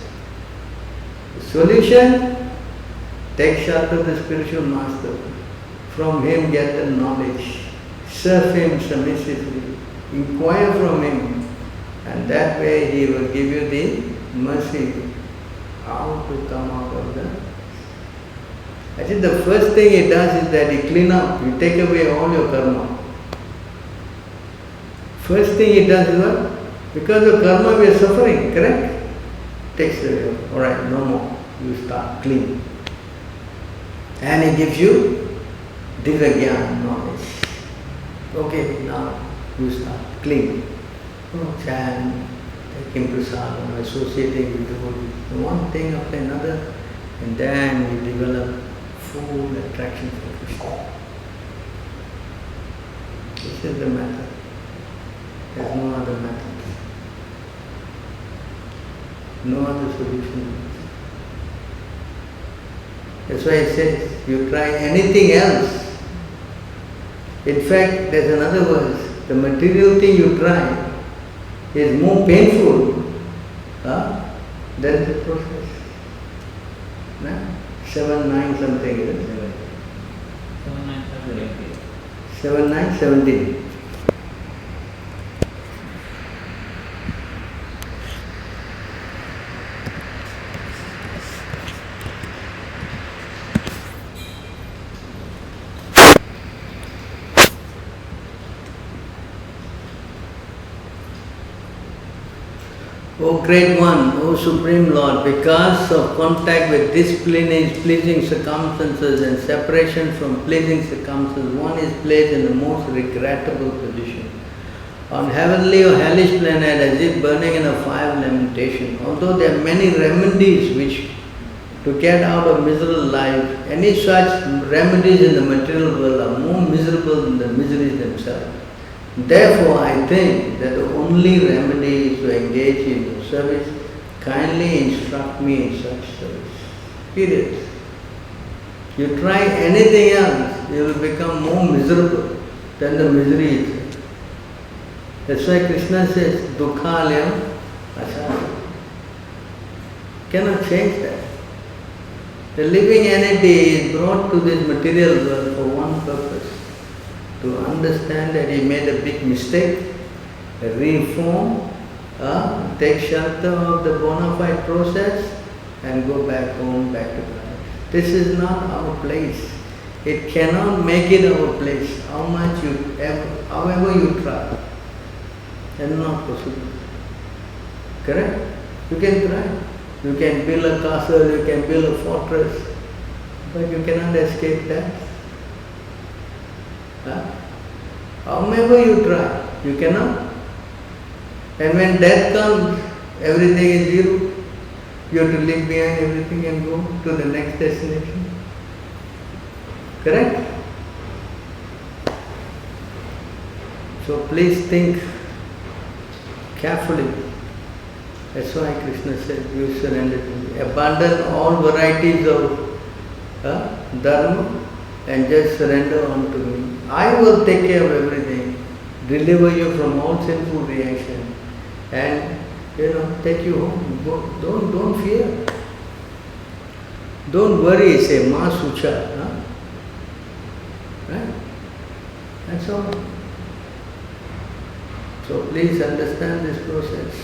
The solution? Take shelter of the spiritual master. From him get the knowledge. Serve him submissively. Inquire from him. And that way he will give you the mercy how to come out of that. I think the first thing he does is that he clean up. You take away all your karma. First thing he does is what? Because of karma we are suffering, correct? Takes away. Alright, no more. You start clean. And he gives you Divya Jnana knowledge. Okay, now you start clean. Chant, taking prasadam, associating with devotees, one thing after another, and then you develop full attraction for Krishna. This is the method. There's no other method. No other solution. That's why it says, you try anything else. In fact, there's another verse. the material thing you try is more painful than the process. No? 7, 9 something, is it? 7, 9, 7. 7, 9, 17. O Great One, O Supreme Lord, because of contact with displeasing circumstances and separation from pleasing circumstances, one is placed in the most regrettable position. On heavenly or hellish planet, as if burning in a fire of lamentation. Although there are many remedies which to get out of miserable life, any such remedies in the material world are more miserable than the miseries themselves. Therefore, I think that the only remedy is to engage in your service. Kindly instruct me in such service. Period. You try anything else, you will become more miserable than the misery itself. That's why Krishna says, Dukhalyam Asasa. Cannot change that. The living entity is brought to this material world for one purpose. To understand that he made a big mistake, reform, take shelter of the bona fide process and go back home, back to God. This is not our place. It cannot make it our place. However you try, it's not possible. Correct? You can try. You can build a castle, you can build a fortress, but you cannot escape that. However you try, you cannot. And when death comes, everything is zero. You have to leave behind everything and go to the next destination. Correct? So please think carefully. That's why Krishna said, you surrender to me. Abandon all varieties of dharma and just surrender unto me. I will take care of everything, deliver you from all sinful reaction, and take you home. Don't fear. Don't worry, say Ma Sucha. Right? That's all. So please understand this process.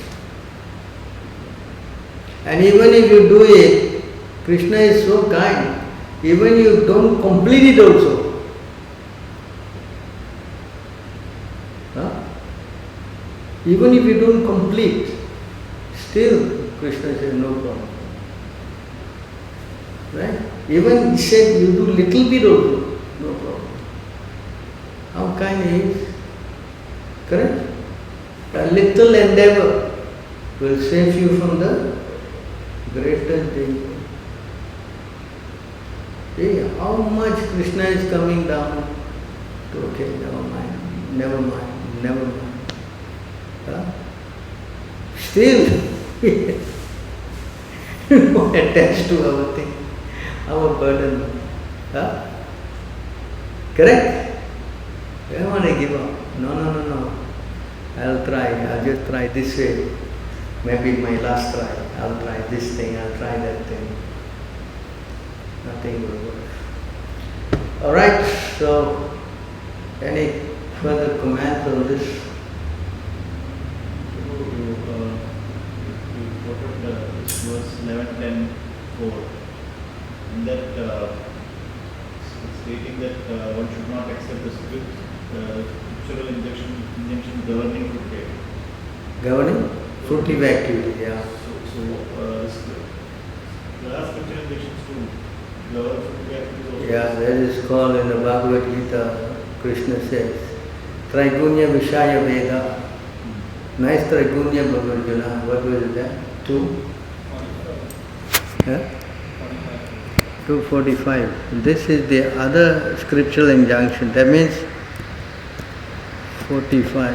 And even if you do it, Krishna is so kind, even you don't complete it also. Even if you don't complete, still Krishna says no problem. Right? Even he said you do little bit also, no problem. How kind he is. Correct? A little endeavor will save you from the greatest danger. See how much Krishna is coming down to, okay, never mind, never mind, never mind. Still, not attached to our thing, our burden. Correct? We don't want to give up. No. I'll try. I'll just try this way. Maybe my last try. I'll try this thing. I'll try that thing. Nothing will work. All right. So, any further comments on this? Verse 11:10:4. In that stating that one should not accept the spiritual injunction governing fruit. Governing fruitive activity, yeah. So there are spiritual injunctions to govern fruitive activities also. Yeah, that is called in the Bhagavad Gita, Krishna says, Traigunya Vishaya Veda. Nice Traigunya Bhavarjuna. What was that? 245. This is the other scriptural injunction. That means 45.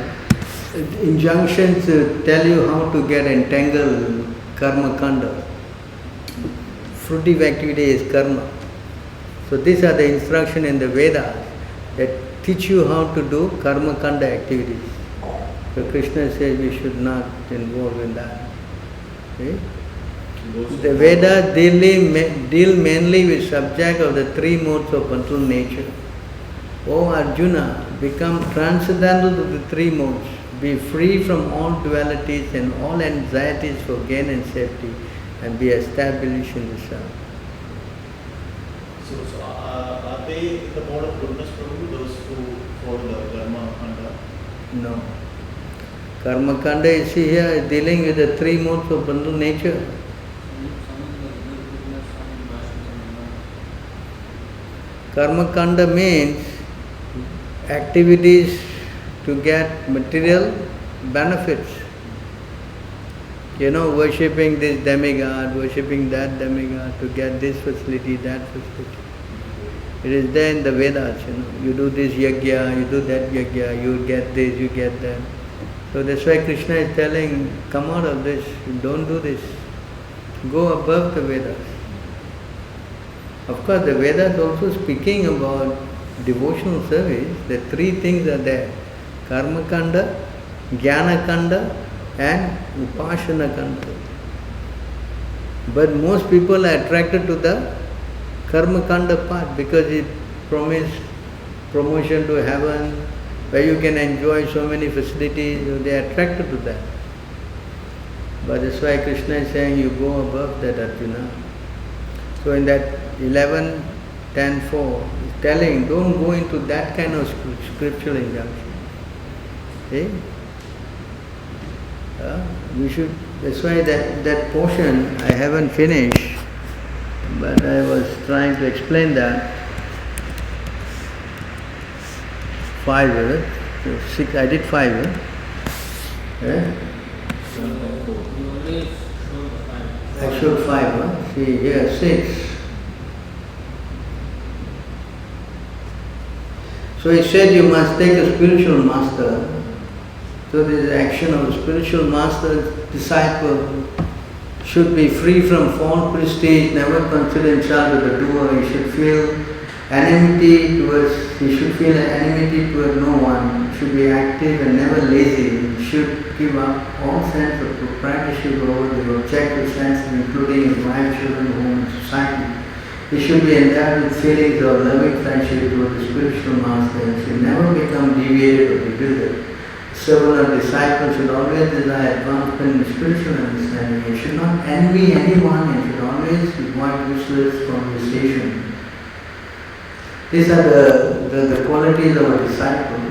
Injunctions tell you how to get entangled karma kanda. Fruitive activity is karma. So these are the instruction in the Vedas that teach you how to do karma kanda activities. So Krishna says we should not involve in that. Okay? The Vedas deal mainly with subject of the three modes of control nature. O Arjuna, become transcendental to the three modes. Be free from all dualities and all anxieties for gain and safety, and be established in the self. So are they in the mode of goodness, Prabhu, those who follow the karma kanda? No. Karma kanda is here dealing with the three modes of bundle nature. Karma kanda means activities to get material benefits. Worshipping this demigod, worshipping that demigod to get this facility, that facility. It is there in the Vedas, You do this yajna, you do that yajna, you get this, you get that. So that's why Krishna is telling, come out of this, don't do this. Go above the Vedas. Of course, the Vedas also speaking about devotional service. The three things are there. Karma kanda, jnana kanda and upasana kanda. But most people are attracted to the karma kanda part because it promises promotion to heaven, where you can enjoy so many facilities, so they are attracted to that. But that's why Krishna is saying you go above that, Arjuna. So in that 11:10:4, he's telling don't go into that kind of scriptural injunction. Okay? We should. That's why that portion I haven't finished, but I was trying to explain that. 5, 6. I did 5. Yeah? I showed 5. See here 6. So he said you must take a spiritual master. So this action of a spiritual master, disciple should be free from false prestige, never consider himself as a doer. He should feel enmity toward no one. He should be active and never lazy. He should give up all sense of proprietorship over the objective senses, including his wife, children, home, and society. He should be endowed with feelings of loving friendship toward the spiritual master. He should never become deviated or bewildered. Servant or disciple should always desire advancement in spiritual understanding. He should not envy anyone and should always avoid useless conversation. These are the qualities of a disciple.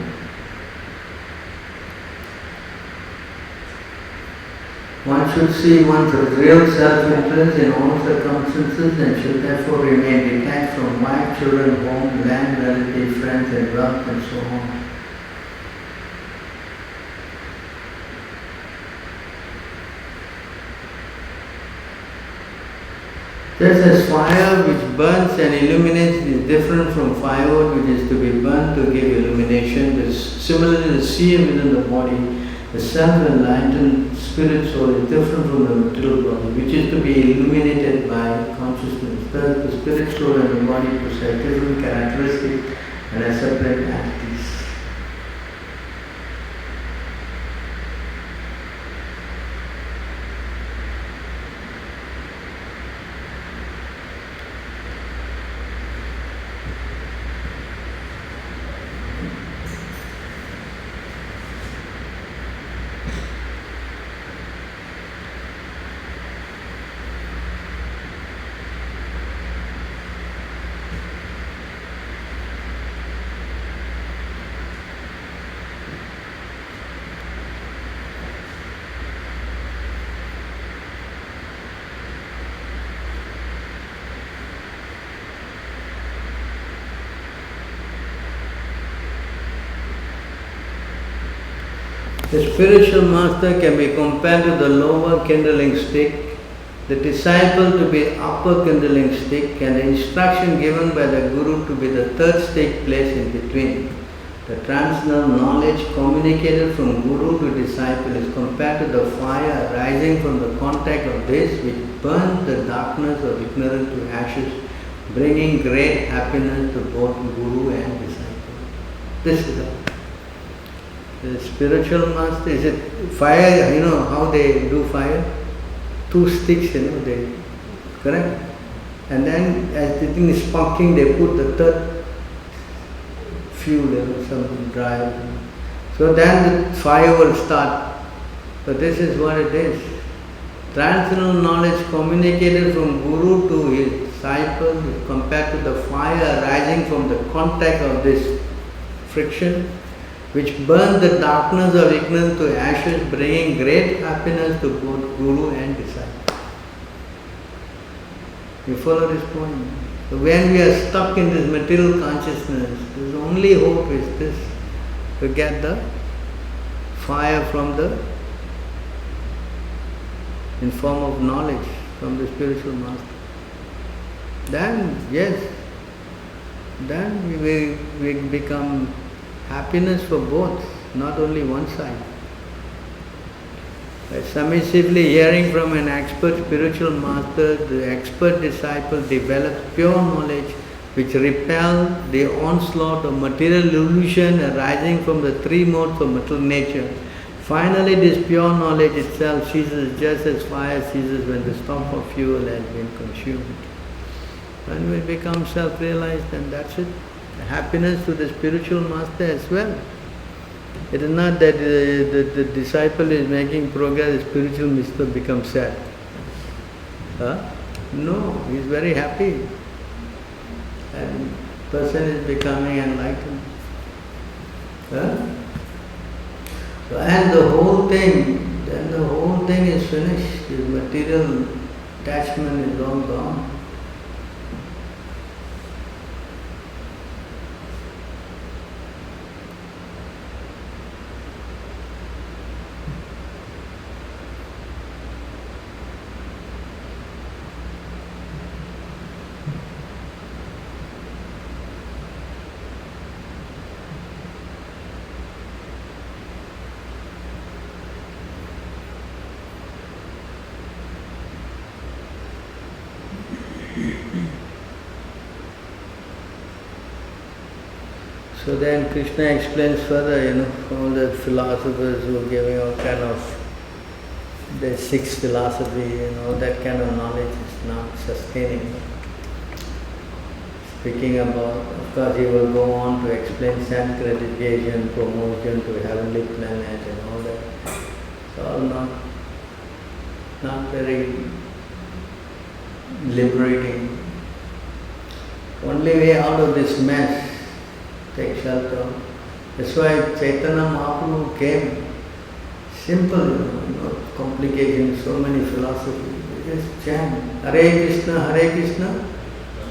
One should see one's real self-interest in all circumstances and should therefore remain detached from wife, children, home, land, relatives, friends, and wealth, and so on. Just as fire which burns and illuminates is different from firewood which is to be burnt to give illumination, similarly the seer within the body, the self-enlightened spirit soul is different from the material body which is to be illuminated by consciousness. Thus the spirit soul and the body possess different characteristics and are separate entities. The spiritual master can be compared to the lower kindling stick, the disciple to be upper kindling stick, and the instruction given by the Guru to be the third stick placed in between. The transcendental knowledge communicated from Guru to disciple is compared to the fire arising from the contact of this which burns the darkness of ignorance to ashes, bringing great happiness to both Guru and disciple. This is all. The spiritual master, is it fire, you know how they do fire? 2 sticks, they, correct? And then as the thing is sparking, they put the 3rd fuel, some dry. So then the fire will start. So this is what it is. Transcendental knowledge communicated from Guru to his disciple is compared to the fire rising from the contact of this friction, which burns the darkness of ignorance to ashes, bringing great happiness to both Guru and disciple. You follow this point? So when we are stuck in this material consciousness, the only hope is this, to get the fire from in form of knowledge from the spiritual master. Then, yes, then we become happiness for both, not only one side. By submissively hearing from an expert spiritual master, the expert disciple develops pure knowledge which repels the onslaught of material illusion arising from the 3 modes of material nature. Finally, this pure knowledge itself ceases just as fire ceases when the stock of fuel has been consumed. When we become self-realized, then that's it. Happiness to the spiritual master as well. It is not that the disciple is making progress, the spiritual master becomes sad. No, he is very happy. And person is becoming enlightened. And the whole thing is finished. The material attachment is all gone. So then Krishna explains further, all the philosophers who are giving all kind of the 6 philosophy and all that kind of knowledge is not sustaining. Speaking about, of course he will go on to explain self-gratification, promotion to heavenly planet and all that. It's all not very liberating. Only way out of this mess, take shelter. That's why Chaitanya Mahaprabhu came. Simple, no complications, so many philosophies. Just chant Hare Krishna,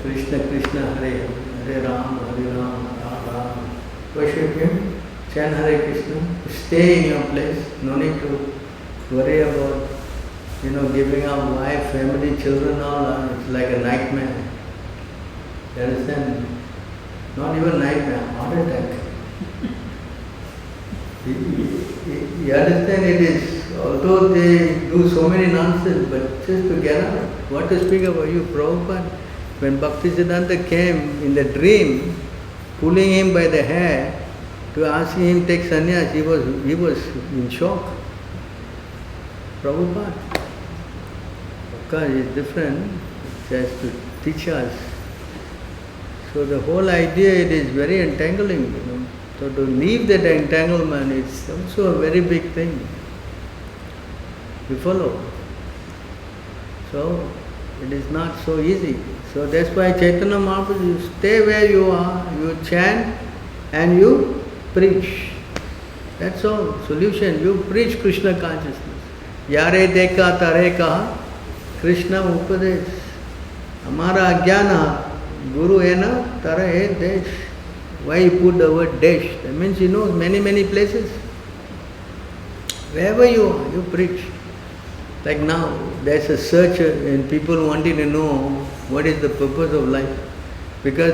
Krishna Krishna, Hare Hare Rama, Rama Rama. Worship Him, chant Hare Krishna. Stay in your place. No need to worry about, giving up wife, family, children. All it's like a nightmare. You understand? Not even nightmare, heart attack. You understand it is, although they do so many nonsense, but just to get out. What to speak about you, Prabhupada? When Bhaktisiddhanta came in the dream, pulling him by the hair to ask him to take sannyas, he was in shock. Prabhupada. Of course, it's different. He has to teach us. So the whole idea, it is very entangling, So to leave that entanglement is also a very big thing. You follow? So it is not so easy. So that's why Chaitanya Mahaprabhu, you stay where you are, you chant and you preach. That's all. Solution. You preach Kṛṣṇa consciousness. Yare deka tare kaha Krishna upadesh. Hamara ajnana Guru ena tara hai desh. Why you put the word desh? That means he knows many places. Wherever you are, you preach. Like now, there's a search in people wanting to know what is the purpose of life. Because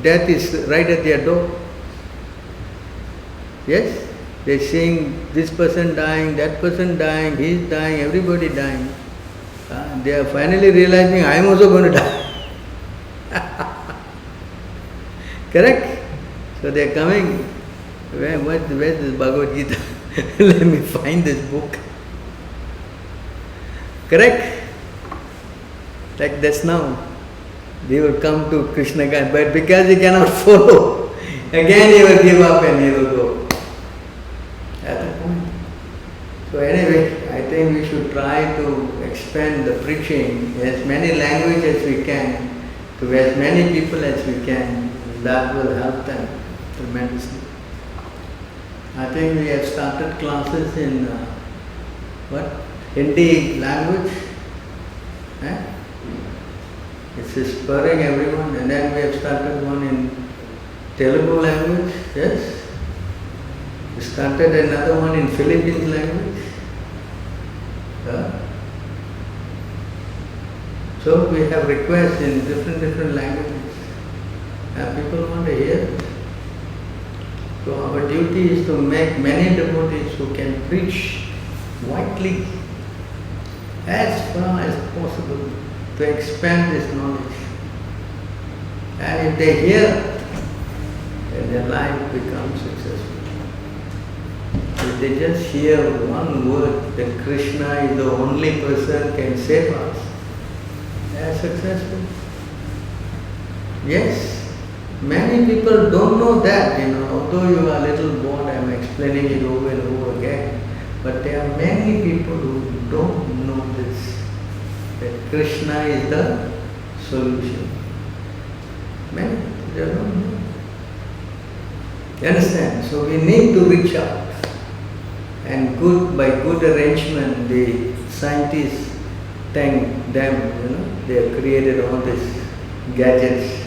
death is right at their door. Yes? They're seeing this person dying, that person dying, he's dying, everybody dying. They are finally realizing, I am also going to die. Correct? So they are coming Where's this Bhagavad Gita? Let me find this book. Correct? Like this now. They will come to Kṛṣṇa Consciousness, but because he cannot follow, again he will give up and he will go. That's the point. So anyway, I think we should try to expand the preaching as many languages as we can, to as many people as we can. That will help them tremendously. I think we have started classes in Hindi language. It's spurring everyone, and then we have started one in Telugu language, yes. We started another one in Philippines language. So we have requests in different languages, and people want to hear it. So our duty is to make many devotees who can preach widely, as far as possible, to expand this knowledge. And if they hear, then their life becomes successful. If they just hear one word, that Kṛṣṇa is the only person can save us, they are successful. Yes, many people don't know that, although you are a little bored, I am explaining it over and over again. But there are many people who don't know this, that Kṛṣṇa is the solution. Many, they don't know. You understand? So we need to reach out. And by good arrangement, the scientists thank them, they have created all these gadgets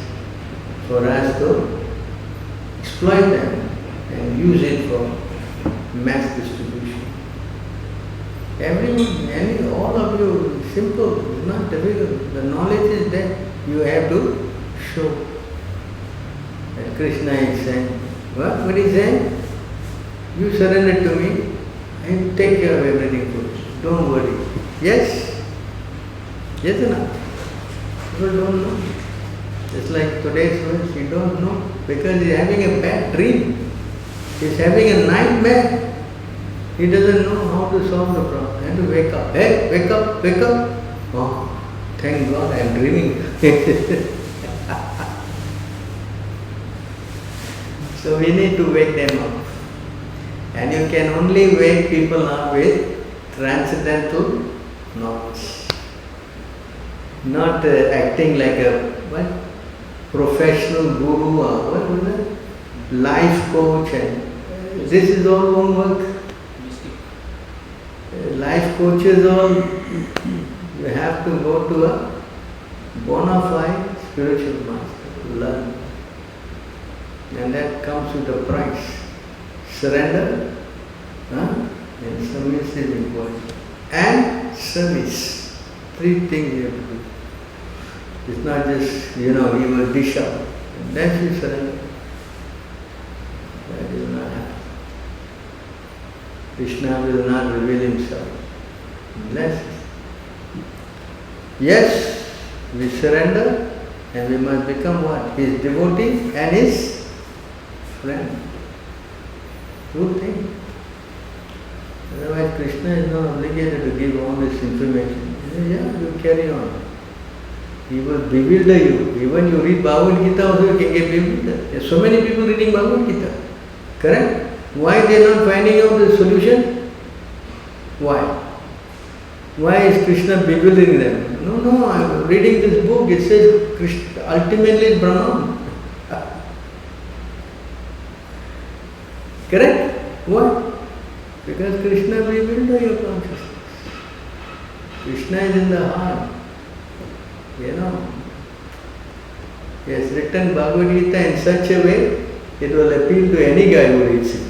for us to exploit them and use it for mass distribution. Everyone, all of you, simple, it's not difficult. The knowledge is there. You have to show. And Kṛṣṇa is saying, what is saying? You surrender to me, I will take care of everything for you. Don't worry. Yes? Yes or not? People don't know. It's like today's verse, you don't know, because he's having a bad dream. He's having a nightmare. He doesn't know how to solve the problem. He has to wake up. Hey, wake up, wake up. Oh, thank God I am dreaming. So we need to wake them up. And you can only wake people up with transcendental knowledge. Not acting like a professional guru or life coach. And this is all won't work. Life coaches all, you have to go to a bona fide spiritual master to learn. And that comes with a price. Surrender, and service is important. And service. 3 things you have to do. It's not just, he will dish out. And then you surrender. That will not happen. Kṛṣṇa will not reveal himself unless. Yes, we surrender and we must become what? His devotee and his friend. Good thing. Otherwise Kṛṣṇa is not obligated to give all this information. Yeah, you carry on. He will bewilder you. Even you read Bhagavad Gita also you can get bewildered. There are so many people reading Bhagavad Gita. Correct? Why they are not finding out the solution? Why? Why is Kṛṣṇa bewildering them? No, I am reading this book. It says Kṛṣṇa ultimately is Brahman. Correct? Why? Because Kṛṣṇa bewilders your consciousness. Kṛṣṇa is in the heart. He has written Bhagavad Gita in such a way it will appeal to any guy who reads it.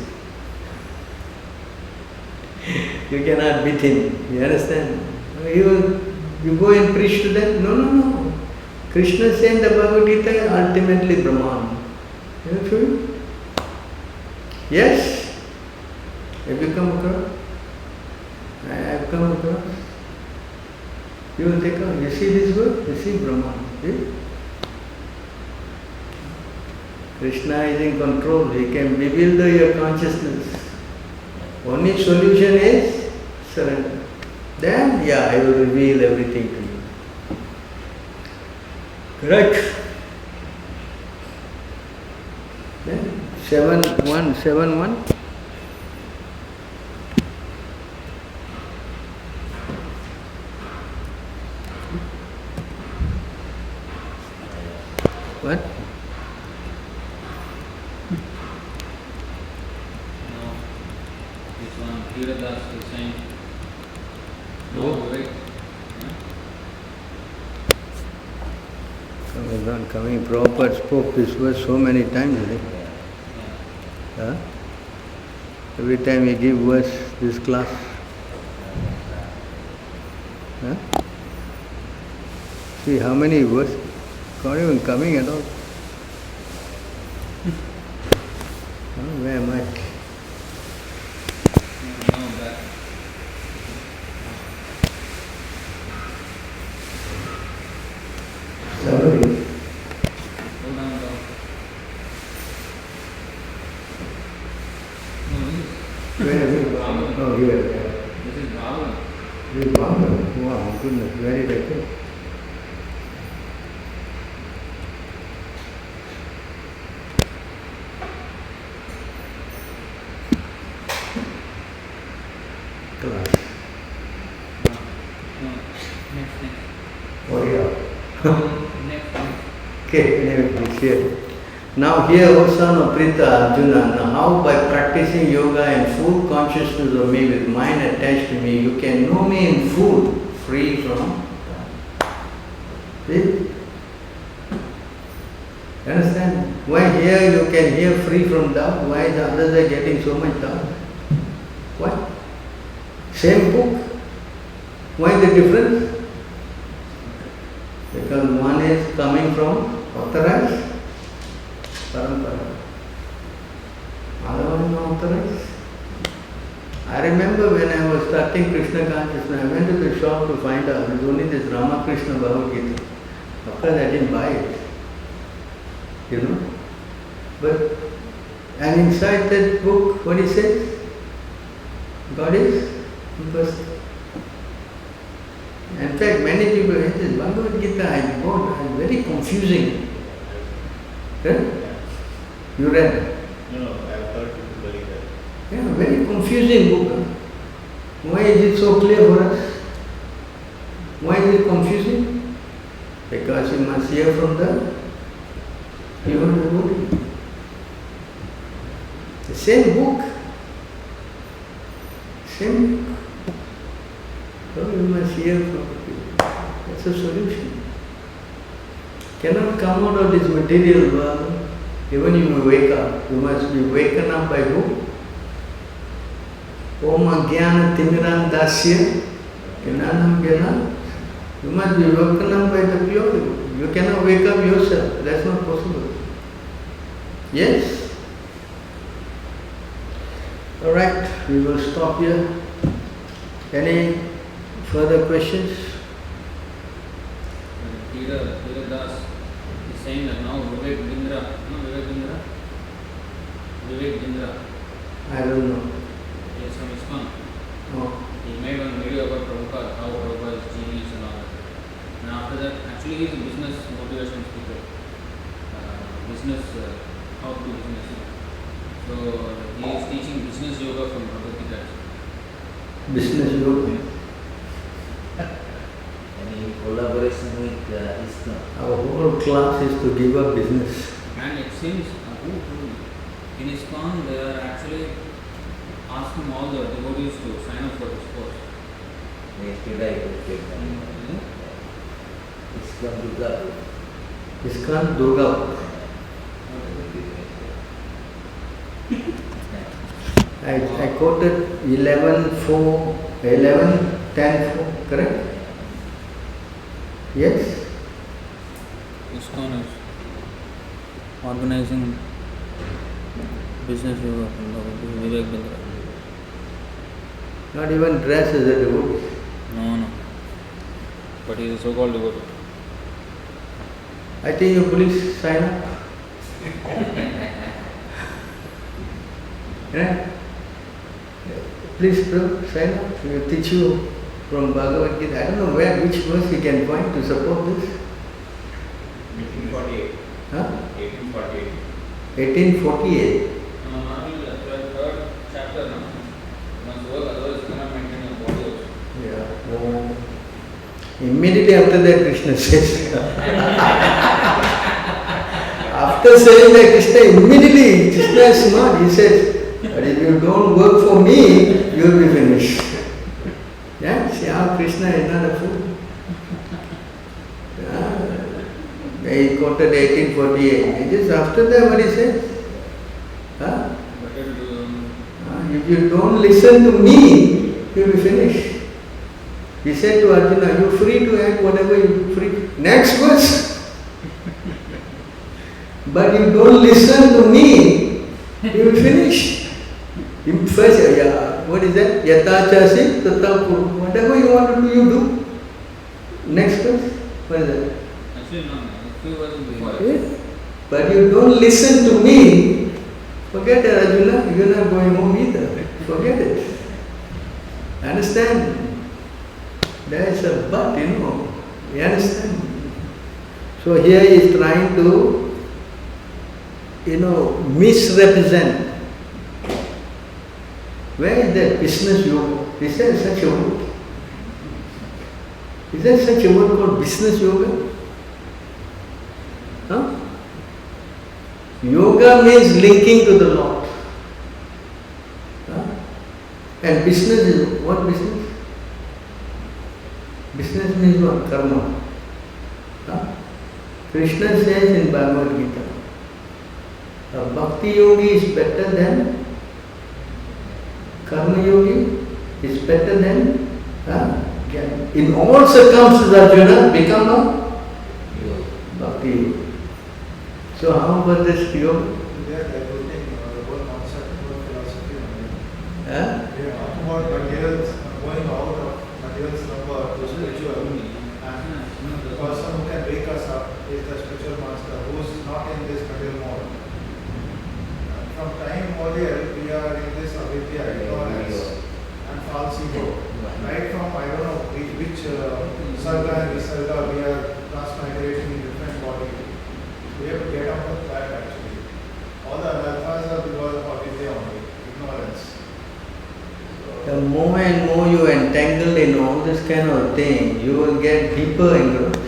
You cannot beat him. You understand? You go and preach to them? No. Kṛṣṇa said the Bhagavad Gita ultimately Brahman. You know true? Yes? Have you come across? I have come across. You will take out. You see this word? You see Brahman. See? Krishna is in control. He can bewilder your consciousness. Only solution is surrender. Then, I will reveal everything to you. Correct? Then 7.1.7.1. What? No. This one, Kṛṣṇa is saying, no, wait. Coming, Prabhupada spoke this verse so many times, right? Huh? Every time he give verse, this class. Huh? See how many verses, not even coming at all. Where am I? No, that. Sorry. Hold on, down. No, Where? Oh, here. this is Bhava. This is Bhagavad. Wow, goodness, very good. Class. No, next. Oh, yeah. Next. Okay, anyway, please here. Now here, O son of Prita Arjuna, now how by practicing yoga and full consciousness of me with mind attached to me, you can know me in full, free from. See? Understand? Why here you can hear free from doubt? Why the others are getting so much doubt? What? Same book. Why the difference? Because one is coming from authorized parampara. Other one is not authorized. I remember when I was starting Kṛṣṇa Consciousness, I went to the shop to find out. There's only this Ramakrishna Bhagavad Gita. Of course I didn't buy it. You know? But, and inside that book, what he says? God is impersonal. In fact, many people say this Bhagavad Gita I bought, it's very confusing. Yeah? You read? No, I have heard people believe that. Yeah, very confusing book. Huh? Why is it so clear for us? Why is it confusing? Because you must hear from the human devotee. The same book. Same book. So you must hear from people. That's a solution. Cannot come out of this material world. Even you may wake up, you must be waken up by who? Om Ajnana Timiram Dasya Jnanam Jnana. You must be woken up by the pure. You cannot wake up yourself. That's not possible. Yes? Alright, we will stop here. Any further questions? Kṛṣṇa is saying that now Vivek Bindra, I don't know. he is from ISKCON. Oh. He made one video about Prabhupada, how Prabhupada is genius and all that. And after that, actually he is a business motivation speaker. How to do business. So he is teaching business yoga from Bhagavad Gita. Business yoga. And in collaboration with ISKCON. Our whole class is to give up business. And it seems, in ISKCON they are actually asking all the devotees to sign up for this course. Yesterday I could get them. ISKCON Durga. ISKCON Durga. I quoted 11:10:4, correct? Yes? ISKCON is organizing business yoga from Vivek Bindra. Not even dress as a devotee. No. But he is a so-called devotee. I think you please sign up. Yeah? Please, Shaila, we will teach you from Bhagavad Gita. I don't know which verse you can point to support this. 1848. Huh? 1848. 1848. No, not only that, third chapter now. Must work, otherwise you cannot maintain your body also. Yeah. Oh. Immediately after that, Krishna says. After saying that, Krishna immediately, Krishna is smart, he says, but if you don't work for me, you will be finished. Yeah? See how Krishna is not a fool. Yeah. He quoted 1848. And just after that, what he says? Huh? If you don't listen to me, you will be finished. He said to Arjuna, you are free to act whatever you free. Next verse. But you don't listen to me, you will finish. First, what is that? Yata chasi tata kuru. Whatever you want to do, you do. Next verse. What is that? Actually, no. Few verses before. Yes. But you don't listen to me, forget it, Arjuna. You are not going home either. Forget it. Understand? There is a but, you understand? So here he is trying to, misrepresent. Where is that business yoga? Is there such a word? Is there such a word called business yoga? Huh? Yoga means linking to the Lord. Huh? And business is what business? Business means what? Karma. Huh? Krishna says in Bhagavad Gita, a bhakti yogi is better than karma yogi, is better than in all circumstances Arjuna become a bhakti yogi. So how about this yoga? They are diluting the whole concept of philosophy. Huh? They are talking about materials, going out of materials number to spiritual. And the person who can wake us up is the spiritual master who is not in this material mode. From time immemorial, we are in this avidya, ignorance and false ego. Right from, I don't know which sarga and visarga, we are transmigrating in different bodies. We have to get out of that actually. All the anarthas are because of avidya only, ignorance. The more and more you entangle in all this kind of thing, you will get deeper engrossed.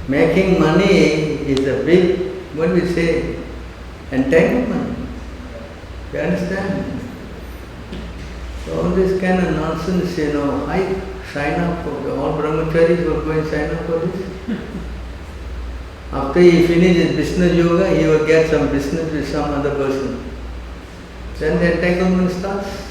Making money is a big, what we say, entanglement. You understand? So all this kind of nonsense, I sign up for all brahmacharis will go and sign up for this. After he finishes business yoga, he will get some business with some other person. Then the entanglement starts.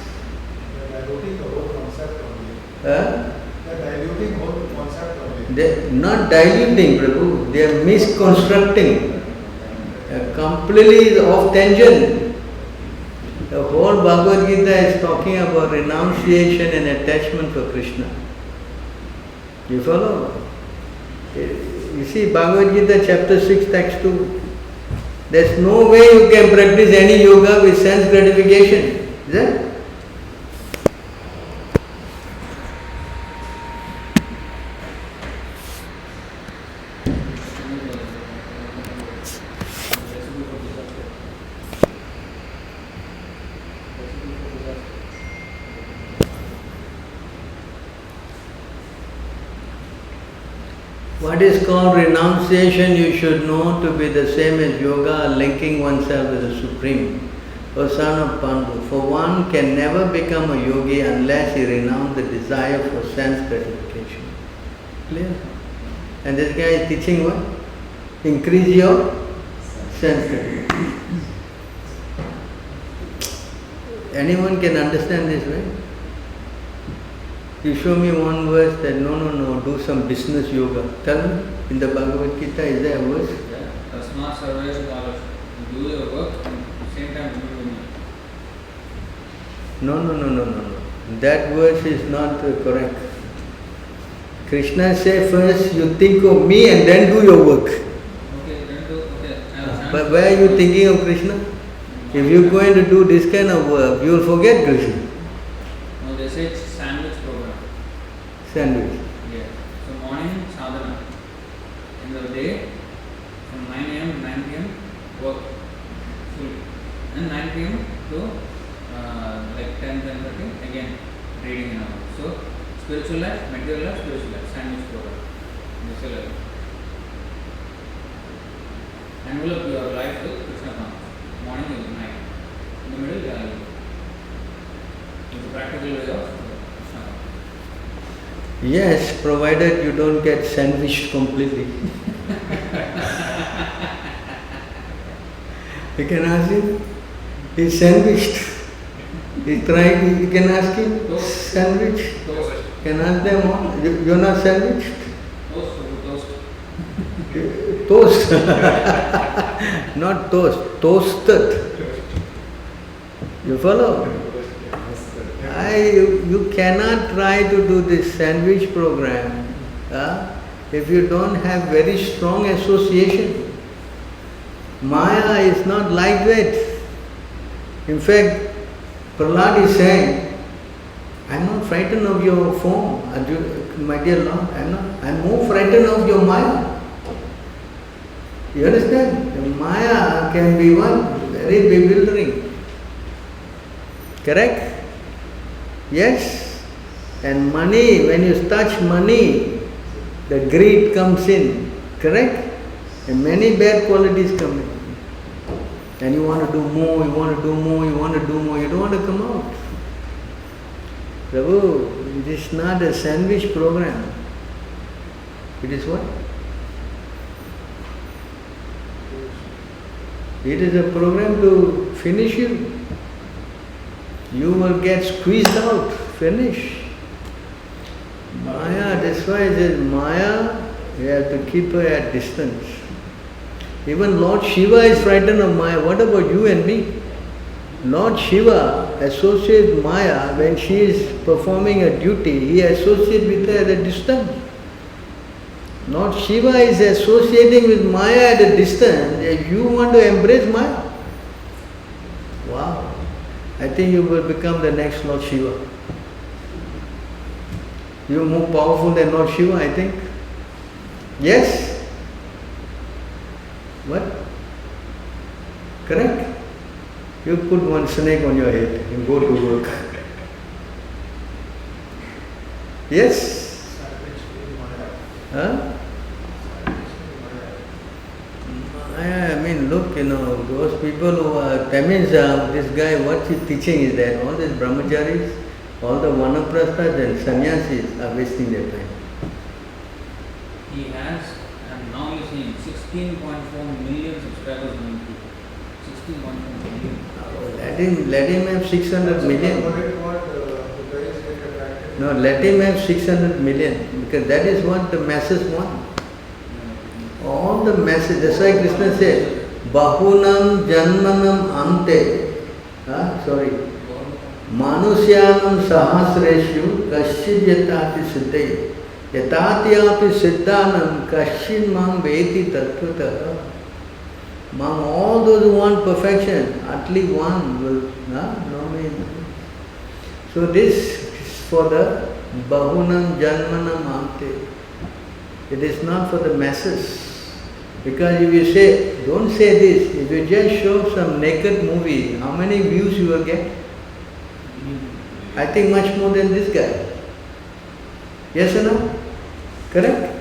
They are diluting the whole concept only. They are diluting the whole concept only. They are not diluting, Prabhu. They are misconstructing. Completely off tangent. The whole Bhagavad Gita is talking about renunciation and attachment for Krishna. You follow? You see Bhagavad Gita chapter 6 text 2. There's no way you can practice any yoga with sense gratification. Is that? What is called renunciation, you should know to be the same as yoga, linking oneself with the Supreme. O son of Pandu, for one can never become a yogi unless he renounces the desire for sense gratification. Clear? And this guy is teaching what? Increase your sense gratification. Anyone can understand this, right? You show me one verse that no, do some business yoga. Tell me, in the Bhagavad Gita, is there a verse? Yeah, Kṛṣṇa Consciousness. You do your work and at the same time remember me. No. That verse is not correct. Krishna said first you think of me and then do your work. Okay, then do, okay. But why are you thinking of Krishna? If you're going to do this kind of work, you will forget Krishna. No, they say it's sandwich program. Sandwich. Yeah. So morning sadhana. In the day, from 9 a.m. to 9 p.m. work fully. And 9 p.m. to like 10:30 again reading and all. So spiritual life, material life, spiritual life, sandwich program. This is like envelope your life with Kṛṣṇa consciousness. Morning is night. In the middle, it's a practical way of Kṛṣṇa consciousness. Yes, provided you don't get sandwiched completely. You can ask him. He's sandwiched. He's trying. You can ask him. Toast. Sandwich. Toast. Can ask them all. You're not sandwiched. Toast. Toast. Not toast. Toasted. You follow? You cannot try to do this sandwich program if you don't have very strong association. Maya is not lightweight. In fact, Prahlad is saying, I'm not frightened of your form, my dear Lord. I'm more frightened of your Maya. You understand? The Maya can be one very bewildering. Correct? Yes. And money, when you touch money, the greed comes in. Correct? And many bad qualities come in. And you want to do more, you want to do more, you want to do more, you don't want to come out. Prabhu, it is not a sandwich program. It is what? It is a program to finish you. You will get squeezed out, finish. Maya, that's why it is Maya, you have to keep her at distance. Even Lord Shiva is frightened of Maya. What about you and me? Lord Shiva associates Maya when she is performing a duty. He associates with her at a distance. Lord Shiva is associating with Maya at a distance. If you want to embrace Maya, wow! I think you will become the next Lord Shiva. You are more powerful than Lord Shiva, I think. Yes? What? Correct? You put one snake on your head and go to work. Yes? Huh? I mean, look, those people who are, that means this guy, what he's teaching is that all these brahmacharis, all the vanaprasthas and sannyasis are wasting their time. He has, and now you see 16.4 million subscribers on YouTube. 16.4 million. Let him have 600 million. No, let him have 600 million, because that is what the masses want. All the masses, that's why Krishna said, Bahunam Janmanam Ante. Manusyanam Sahasreshu Kaschid Yatati Siddhaya. Yatatyapi Siddhanam Kaschid Mam Veti Tattvata. Among all those who want perfection, at least one will know me. So this is for the Bahunam Janmanam Ante. It is not for the masses. Because if you say, don't say this, if you just show some naked movie, how many views you will get? I think much more than this guy. Yes or no? Correct?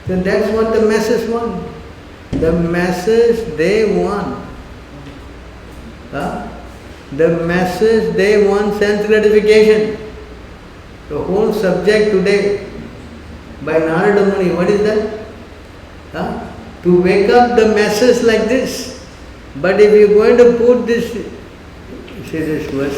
Then that's what the masses want. The masses, they want. The masses, they want sense gratification. The whole subject today by Narada Muni, what is that? To wake up the masses like this. But if you're going to put this, see this verse.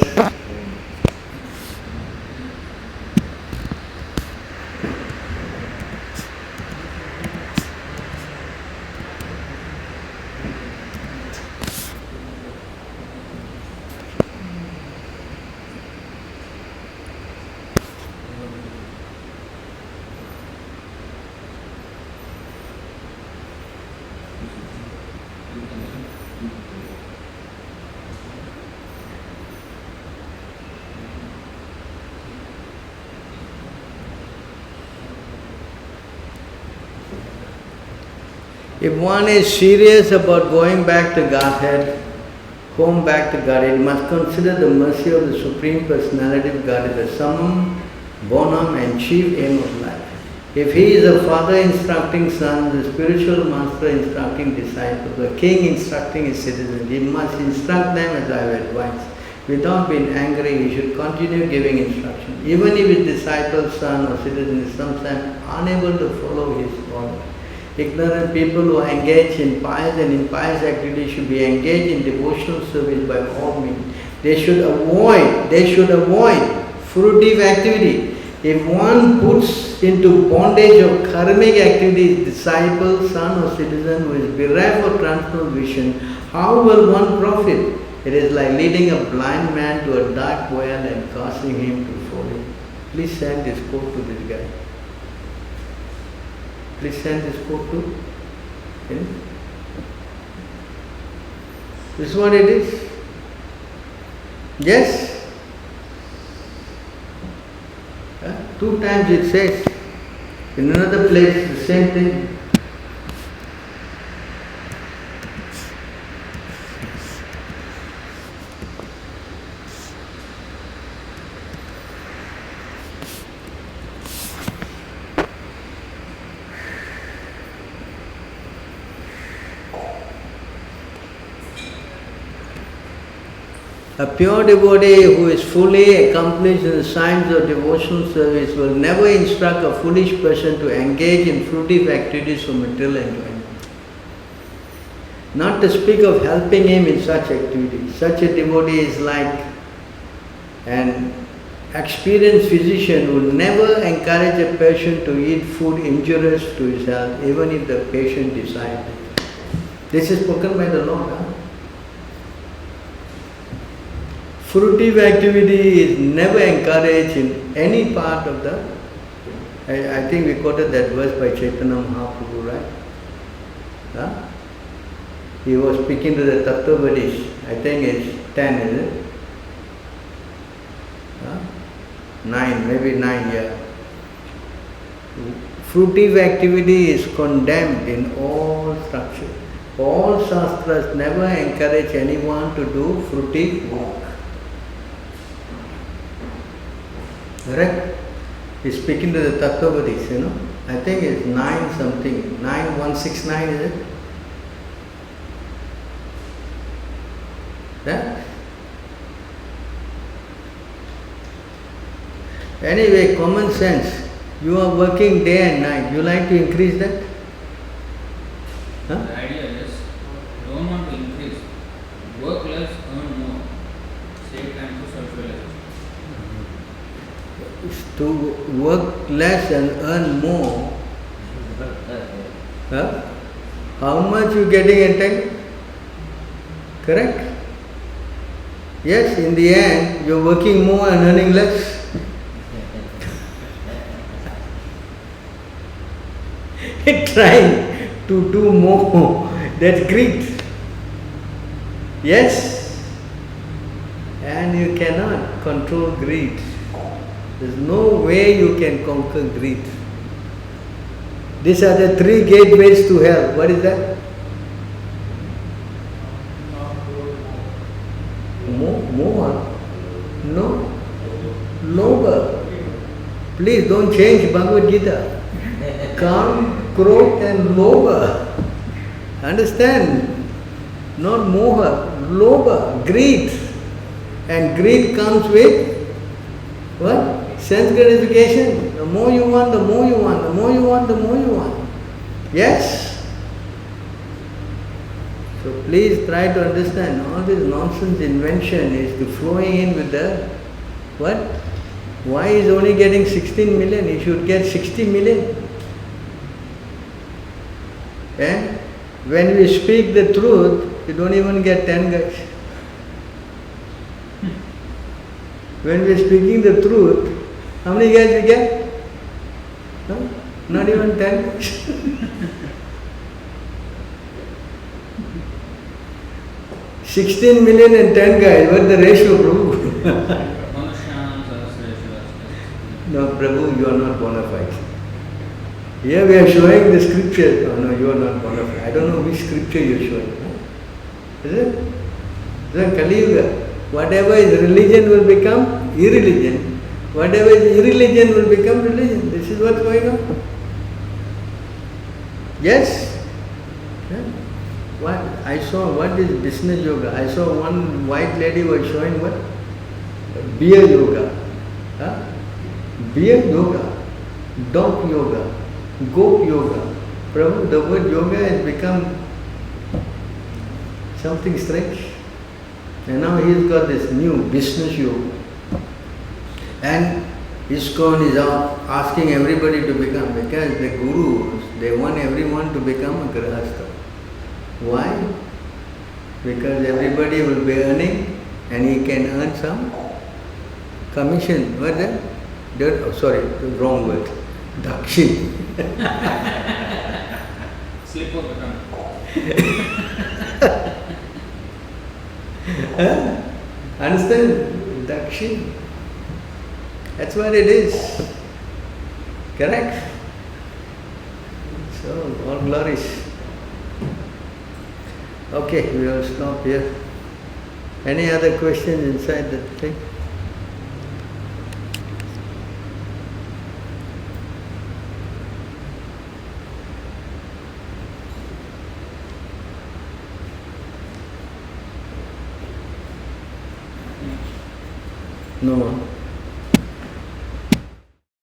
If one is serious about going back to Godhead, home back to Godhead, he must consider the mercy of the Supreme Personality of Godhead, the summum bonum and chief aim of life. If he is a father instructing son, the spiritual master instructing disciple, the king instructing his citizens, he must instruct them as I have advised. Without being angry, he should continue giving instruction. Even if his disciple, son or citizen is sometimes unable to follow his order. Ignorant people who are engaged in pious and impious activities should be engaged in devotional service by all means. They should avoid fruitive activity. If one puts into bondage of karmic activities, disciple, son or citizen who is bereft of transcendental vision, how will one profit? It is like leading a blind man to a dark well and causing him to fall in. Please send this quote to this guy. Please send this quote to him. This is what it is. Yes? 2 times it says. In another place, the same thing. A pure devotee who is fully accomplished in the science of devotional service will never instruct a foolish person to engage in fruitive activities for material enjoyment. Not to speak of helping him in such activities. Such a devotee is like an experienced physician who will never encourage a patient to eat food injurious to his health, even if the patient desires it. This is spoken by the Lord. Fruitive activity is never encouraged in any part of the... I think we quoted that verse by Chaitanya Mahaprabhu, right? He was speaking to the Tattvavadis. I think it's 10, is it? 9, maybe 9, yeah. Fruitive activity is condemned in all structure. All shastras never encourage anyone to do fruitive work. Correct? He's speaking to the Tattvavadis, I think it's 9 something, 9169, is it? Yeah? Anyway, common sense. You are working day and night. You like to increase that? The idea is, don't want to increase. Work less, earn more. Save time for self-realization. To work less and earn more. How much you getting entitled? Correct? Yes, in the end, you're working more and earning less. Trying to do more, that's greed. Yes? And you cannot control greed. There's no way you can conquer greed. These are the 3 gateways to hell. What is that? Moha? No. Lobha. Please don't change Bhagavad Gita. Kam, Krodh and Lobha. Understand? Not Moha. Lobha. Greed. And greed comes with what? Sense gratification. The more you want, the more you want. The more you want, the more you want. Yes? So please try to understand, all this nonsense invention is to flowing in with the what? Why is only getting 16 million? He should get 60 million. And when we speak the truth, you don't even get 10 guys. When we are speaking the truth, how many guys we get? No? Not even 10 guys. $16 million and 10 guys, what's the ratio, Prabhu? No, Prabhu, you are not bona fide. Here we are showing the scripture. Oh no, you are not one of it. I don't know which scripture you are showing. Is it? This is Kali Yuga. Whatever is religion will become irreligion. Whatever is irreligion will become religion. This is what's going on. Yes? Yeah. What? I saw what is business yoga. I saw one white lady was showing what? Beer yoga. Huh? Beer yoga. Dog yoga. Goat yoga. Prabhu, the word yoga has become something strange. And now he's got this new business yoga. And ISKCON is asking everybody to become, because the gurus, they want everyone to become a grahastha. Why? Because everybody will be earning and he can earn some commission. What's that? Oh, sorry, the wrong word. Dakshin. Slip of the tongue. Understand? Dakshin. That's what it is. Correct? So, all glories. Okay, we will stop here. Any other questions inside the thing? No one.